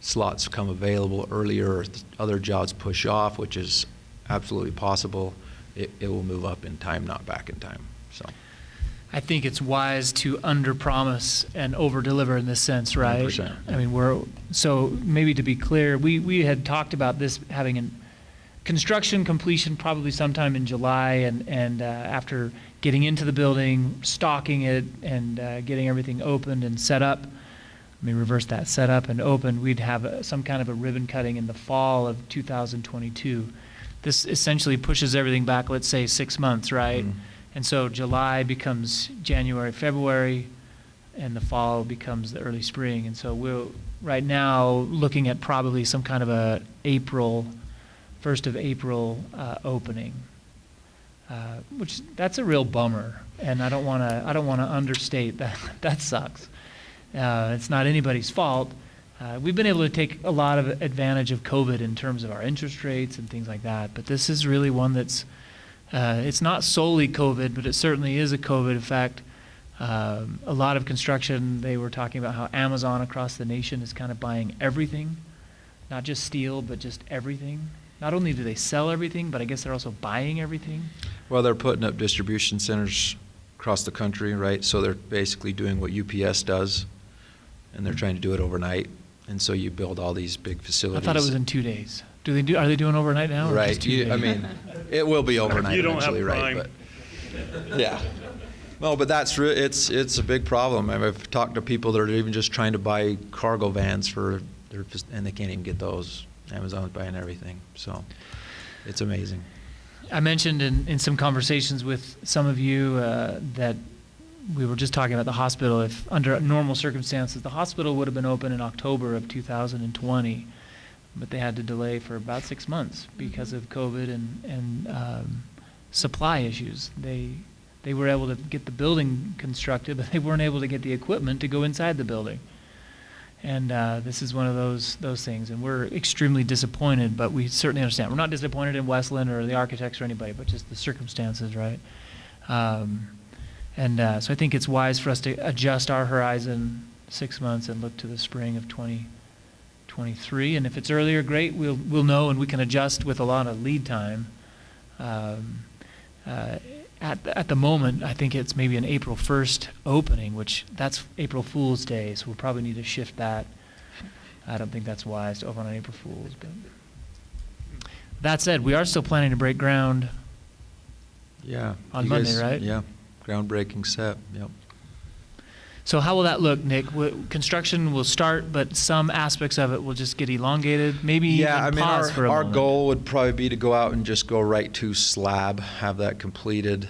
slots become available earlier or other jobs push off, which is absolutely possible, it will move up in time, not back in time. So I think it's wise to underpromise and overdeliver in this sense, right? 100%. I mean, so maybe to be clear, we had talked about this having an construction completion probably sometime in July, and after getting into the building, stocking it, and getting everything opened and set up. Let me reverse that. Set up and opened. We'd have some kind of a ribbon cutting in the fall of 2022. This essentially pushes everything back, let's say 6 months, right? Mm-hmm. And so July becomes January, February, and the fall becomes the early spring. And so we're right now looking at probably some kind of a 1st of April opening, which that's a real bummer. And I don't want to understate that. That sucks. It's not anybody's fault. We've been able to take a lot of advantage of COVID in terms of our interest rates and things like that. But this is really one that's, it's not solely COVID, but it certainly is a COVID. In fact, a lot of construction, they were talking about how Amazon across the nation is kind of buying everything, not just steel, but just everything. Not only do they sell everything, but I guess they're also buying everything. Well, they're putting up distribution centers across the country, right? So they're basically doing what UPS does, and they're trying to do it overnight. And so you build all these big facilities. I thought it was in 2 days. Are they doing overnight now? Or Right. just 2 days? I mean, it will be overnight You don't eventually, have right? Prime. But yeah. No, but that's it's a big problem. I've talked to people that are even just trying to buy cargo vans and they can't even get those. Amazon's buying everything. So it's amazing. I mentioned in some conversations with some of you that we were just talking about the hospital. If under normal circumstances, the hospital would have been open in October of 2020, but they had to delay for about 6 months because of COVID and supply issues. They were able to get the building constructed, but they weren't able to get the equipment to go inside the building. And this is one of those things, and we're extremely disappointed, but we certainly understand. We're not disappointed in Westland or the architects or anybody, but just the circumstances, right? So I think it's wise for us to adjust our horizon 6 months and look to the spring of 2023. And if it's earlier, great. We'll know, and we can adjust with a lot of lead time. At the moment, I think it's maybe an April 1st opening, which that's April Fool's Day, so we'll probably need to shift that. I don't think that's wise to open on April Fool's. But that said, we are still planning to break ground. Yeah. On Monday, right? Yeah. Groundbreaking set. Yep. So how will that look, Nick? Construction will start, but some aspects of it will just get elongated, maybe even pause for a our moment. goal would probably be to go out and just go right to slab, have that completed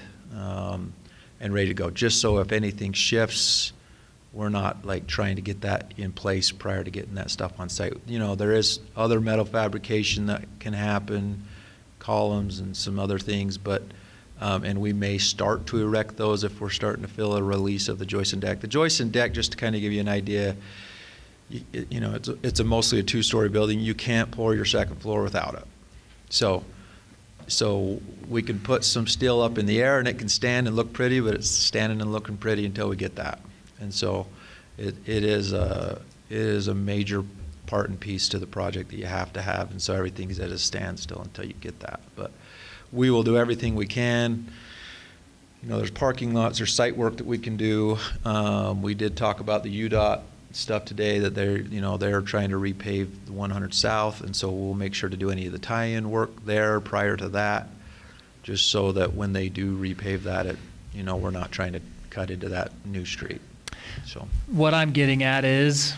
and ready to go. Just so if anything shifts, we're not like trying to get that in place prior to getting that stuff on site. You know, there is other metal fabrication that can happen, columns and some other things, but and we may start to erect those if we're starting to feel a release of the joist and deck. The joist and deck, just to kind of give you an idea, you know, it's mostly a two-story building. You can't pour your second floor without it. So we can put some steel up in the air and it can stand and look pretty, but it's standing and looking pretty until we get that. And so it is a major part and piece to the project that you have to have, and so everything's at a standstill until you get that. But we will do everything we can. You know, there's parking lots, there's site work that we can do. We did talk about the UDOT stuff today, that they're trying to repave the 100 South, and so we'll make sure to do any of the tie-in work there prior to that, just so that when they do repave that, we're not trying to cut into that new street. So What I'm getting at is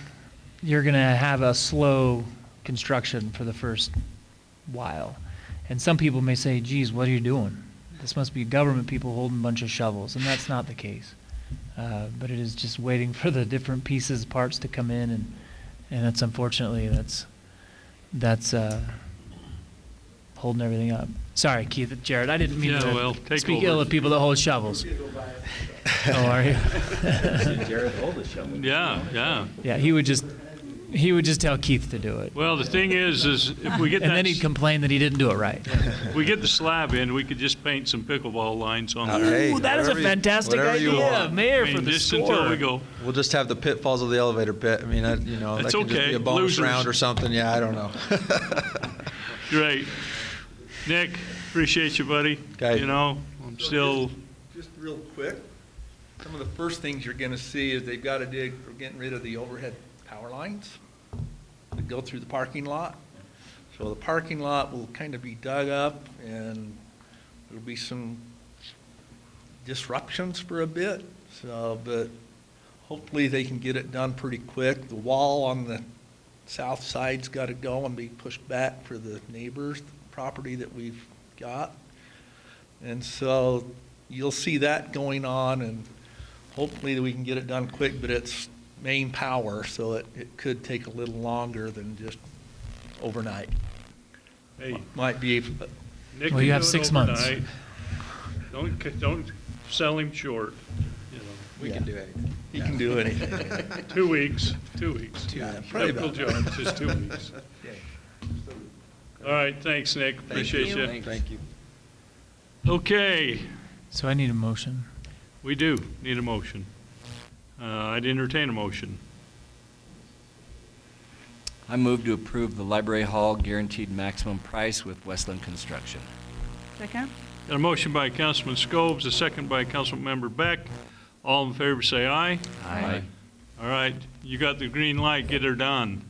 you're going to have a slow construction for the first while. And some people may say, geez, what are you doing? This must be government people holding a bunch of shovels, and that's not the case. But it is just waiting for the different pieces, parts to come in, and that's unfortunately, that's holding everything up. Sorry, Keith, Jared, I didn't mean Yeah, to well, take speak over. ill of people that hold shovels. Oh, are you? Jared hold the shovel. Yeah, yeah. Yeah, he would just tell Keith to do it. Well, the thing is if we get And that, then he'd complain that he didn't do it right. if we get the slab in, we could just paint some pickleball lines on there. Hey, Ooh, that is a whatever you- fantastic whatever you idea, want. Mayor, I mean, for the just score. until we go. We'll just have the pitfalls of the elevator pit. I mean, that can That's just okay. be a bonus Losers. round or something. Yeah, I don't know. Great. Nick, appreciate you, buddy. Okay. You know, I'm still, Just real quick, some of the first things you're gonna see is they've gotta dig, for getting rid of the overhead power lines that go through the parking lot. So the parking lot will kind of be dug up, and there'll be some disruptions for a bit, so, but hopefully they can get it done pretty quick. The wall on the south side's gotta go and be pushed back for the neighbors' property that we've got. And so you'll see that going on, and hopefully we can get it done quick, but it's main power, so it could take a little longer than just overnight. hey, Might be, Nick Well, can you have do it 6 months. overnight. Don't sell him short, you know. We can do anything. you can do anything. 2 weeks. Yeah, probably Typical about job, just 2 weeks. All right, thanks, Nick. Appreciate you. Thank you. Okay, So I need a motion. we do need a motion. I'd entertain a motion. I move to approve the library hall guaranteed maximum price with Westland Construction. Second? Got a motion by Councilman Scobes, a second by Councilmember Beck. All in favor, say aye. Aye. All right, you got the green light, get her done.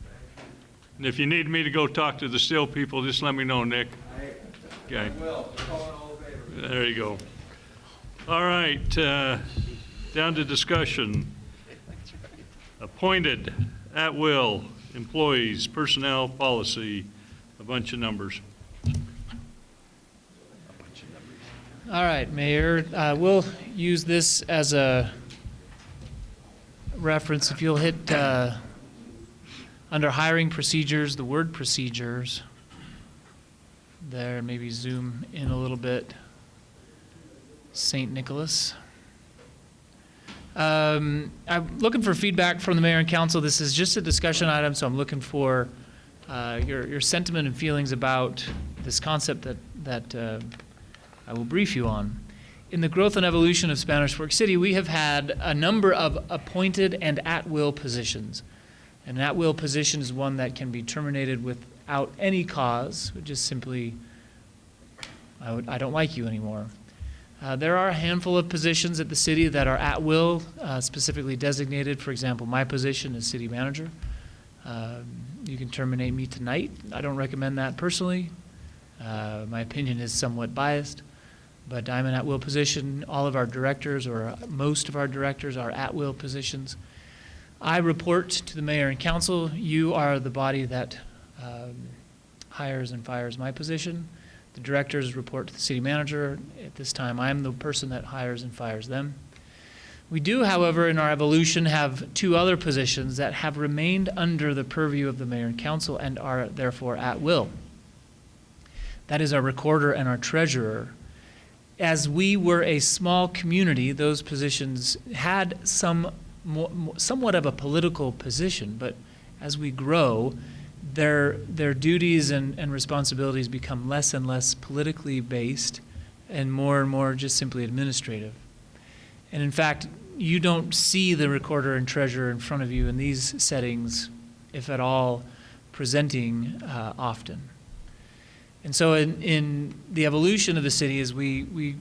And if you need me to go talk to the steel people, just let me know, Nick. Okay. There you go. All right, down to discussion. Appointed, at-will, employees, personnel policy, a bunch of numbers. All right, Mayor, we'll use this as a reference. If you'll hit under hiring procedures, the word procedures there, maybe zoom in a little bit. St. Nicholas. I'm looking for feedback from the mayor and council. This is just a discussion item, so I'm looking for your sentiment and feelings about this concept that I will brief you on. In the growth and evolution of Spanish Fork City, we have had a number of appointed and at-will positions. An at-will position is one that can be terminated without any cause, which is simply, I don't like you anymore. There are a handful of positions at the city that are at will, specifically designated. For example, my position is city manager. You can terminate me tonight. I don't recommend that personally. My opinion is somewhat biased, but I'm an at-will position. All of our directors, or most of our directors, are at-will positions. I report to the mayor and council. You are the body that hires and fires my position. The directors report to the city manager. At this time, I'm the person that hires and fires them. We do, however, in our evolution, have two other positions that have remained under the purview of the mayor and council and are therefore at will. That is our recorder and our treasurer. As we were a small community, those positions had somewhat of a political position, but as we grow, their duties and responsibilities become less and less politically based and more just simply administrative. And in fact, you don't see the recorder and treasurer in front of you in these settings, if at all, presenting often. And so in the evolution of the city, as we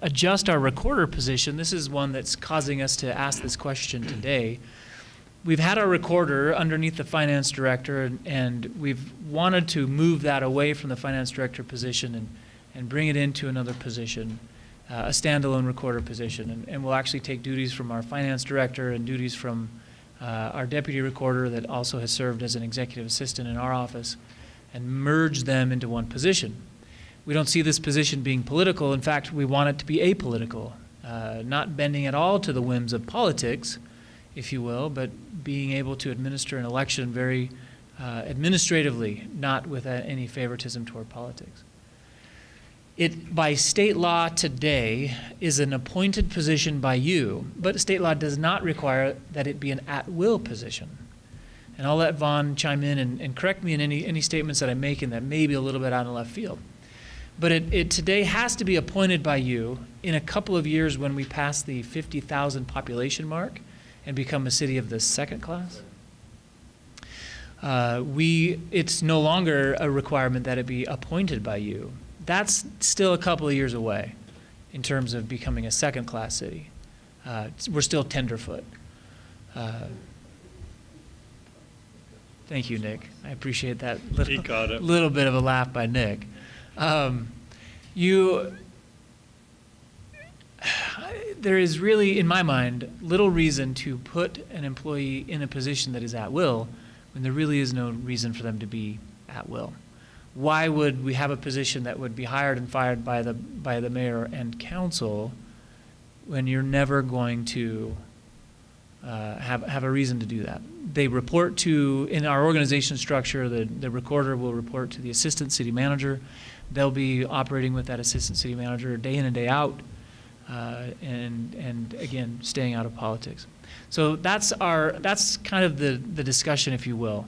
adjust our recorder position, this is one that's causing us to ask this question today. We've had our recorder underneath the finance director, and we've wanted to move that away from the finance director position and bring it into another position, a standalone recorder position. And we'll actually take duties from our finance director and duties from our deputy recorder that also has served as an executive assistant in our office and merge them into one position. We don't see this position being political. In fact, we want it to be apolitical, not bending at all to the whims of politics, if you will, but being able to administer an election very administratively, not with any favoritism toward politics. It, by state law today, is an appointed position by you, but state law does not require that it be an at-will position. And I'll let Vaughn chime in and correct me in any statements that I'm making that may be a little bit out of left field. But it today has to be appointed by you in a couple of years when we pass the 50,000 population mark and become a city of the second class. It's no longer a requirement that it be appointed by you. That's still a couple of years away in terms of becoming a second class city. We're still tenderfoot. Thank you, Nick. I appreciate that He caught it. little bit of a laugh by Nick. There is really, in my mind, little reason to put an employee in a position that is at will when there really is no reason for them to be at will. Why would we have a position that would be hired and fired by the mayor and council when you're never going to have a reason to do that? They report to, in our organization structure, the recorder will report to the assistant city manager. They'll be operating with that assistant city manager day in and day out, and again, staying out of politics. So that's kind of the discussion, if you will,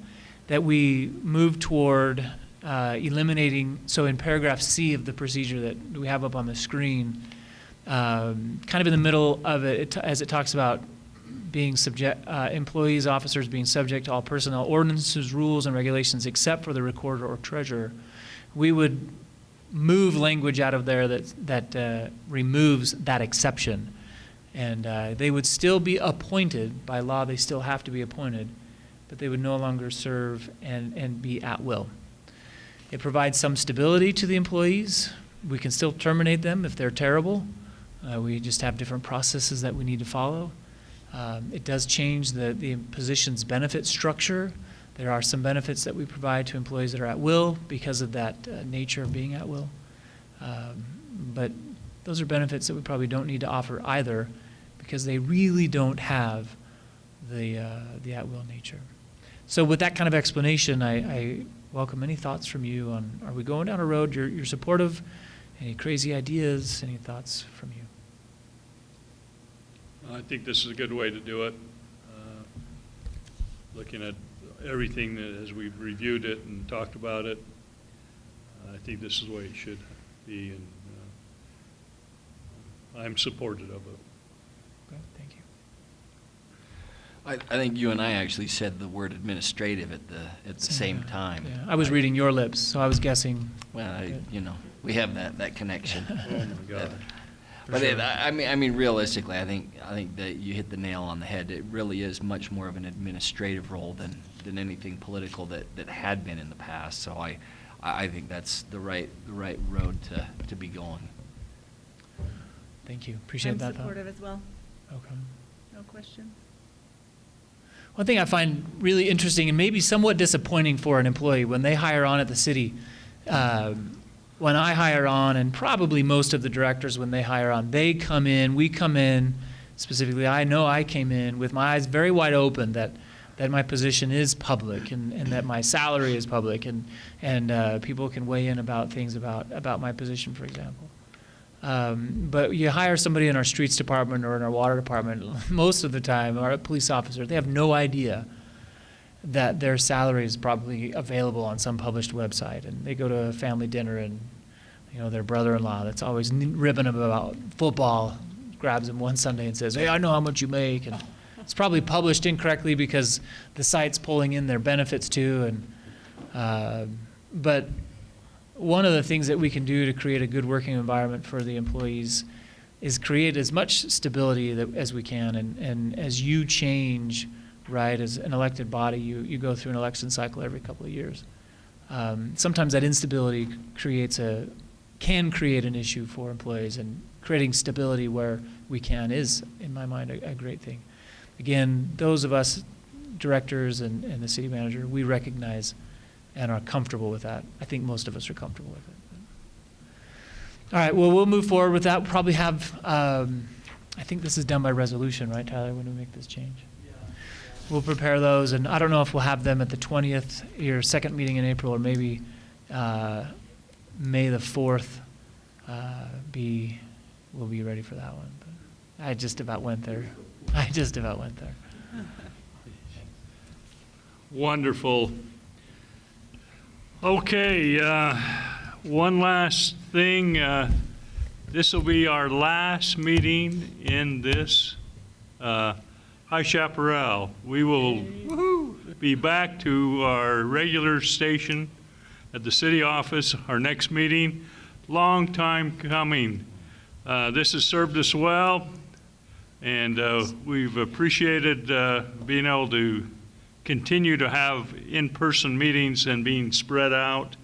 that we move toward eliminating. So in paragraph C of the procedure that we have up on the screen, kind of in the middle of it, as it talks about being employees, officers being subject to all personnel ordinances, rules, and regulations except for the recorder or treasurer, we would move language out of there that removes that exception. And they would still be appointed. By law, they still have to be appointed, but they would no longer serve and be at will. It provides some stability to the employees. We can still terminate them if they're terrible. We just have different processes that we need to follow. It does change the position's benefit structure. There are some benefits that we provide to employees that are at will because of that nature of being at will. But those are benefits that we probably don't need to offer either because they really don't have the at-will nature. So with that kind of explanation, I welcome any thoughts from you on, are we going down a road you're supportive? Any crazy ideas? Any thoughts from you? I think this is a good way to do it. Looking at everything that, as we've reviewed it and talked about it, I think this is the way it should be, and I'm supportive of it. Okay, thank you. I think you and I actually said the word administrative at the same time. Yeah, I was reading your lips, so I was guessing. Well, we have that connection. Oh my God. But sure. I mean, realistically, I think that you hit the nail on the head. It really is much more of an administrative role than anything political that had been in the past. So I think that's the right road to be going. Thank you. Appreciate I'm that. supportive as well. Okay. No question. One thing I find really interesting and maybe somewhat disappointing for an employee when they hire on at the city, when I hire on, and probably most of the directors when they hire on, we come in, specifically I know I came in with my eyes very wide open that my position is public and that my salary is public and people can weigh in about things about my position, for example. But you hire somebody in our streets department or in our water department, most of the time, or a police officer, they have no idea that their salary is probably available on some published website, and they go to a family dinner and their brother-in-law that's always ribbing about football grabs him one Sunday and says, "Hey, I know how much you make," and it's probably published incorrectly because the site's pulling in their benefits too. But one of the things that we can do to create a good working environment for the employees is create as much stability as we can, and as you change. Right, as an elected body, you go through an election cycle every couple of years. Sometimes that instability can create an issue for employees, and creating stability where we can is, in my mind, a great thing. Again, those of us directors and the city manager, we recognize and are comfortable with that. I think most of us are comfortable with it. All right, well, we'll move forward with that. We'll probably have, I think this is done by resolution, right, Tyler, when we make this change? We'll prepare those, and I don't know if we'll have them at the 20th, your second meeting in April, or maybe May the 4th we'll be ready for that one. But I just about went there. Wonderful. Okay, one last thing. This will be our last meeting in this High Chaparral. We will be back to our regular station at the city office, our next meeting. Long time coming. This has served us well, and we've appreciated being able to continue to have in-person meetings and being spread out.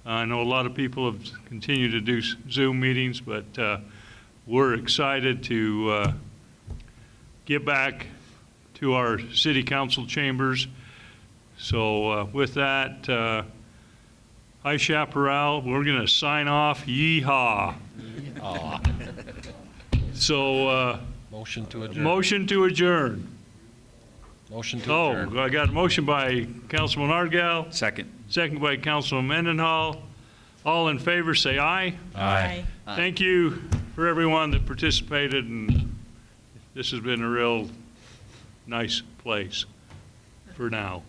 I know a lot of people have continued to do Zoom meetings, but we're excited to get back to our city council chambers. So with that, High Chaparral, we're going to sign off. Yeehaw. So Motion to adjourn. motion to adjourn. Motion to adjourn. Oh, I got a motion by Councilman Argal. Second. Second by Councilman Mendenhall. All in favor, say aye. Aye. Thank you for everyone that participated, and this has been a real nice place for now.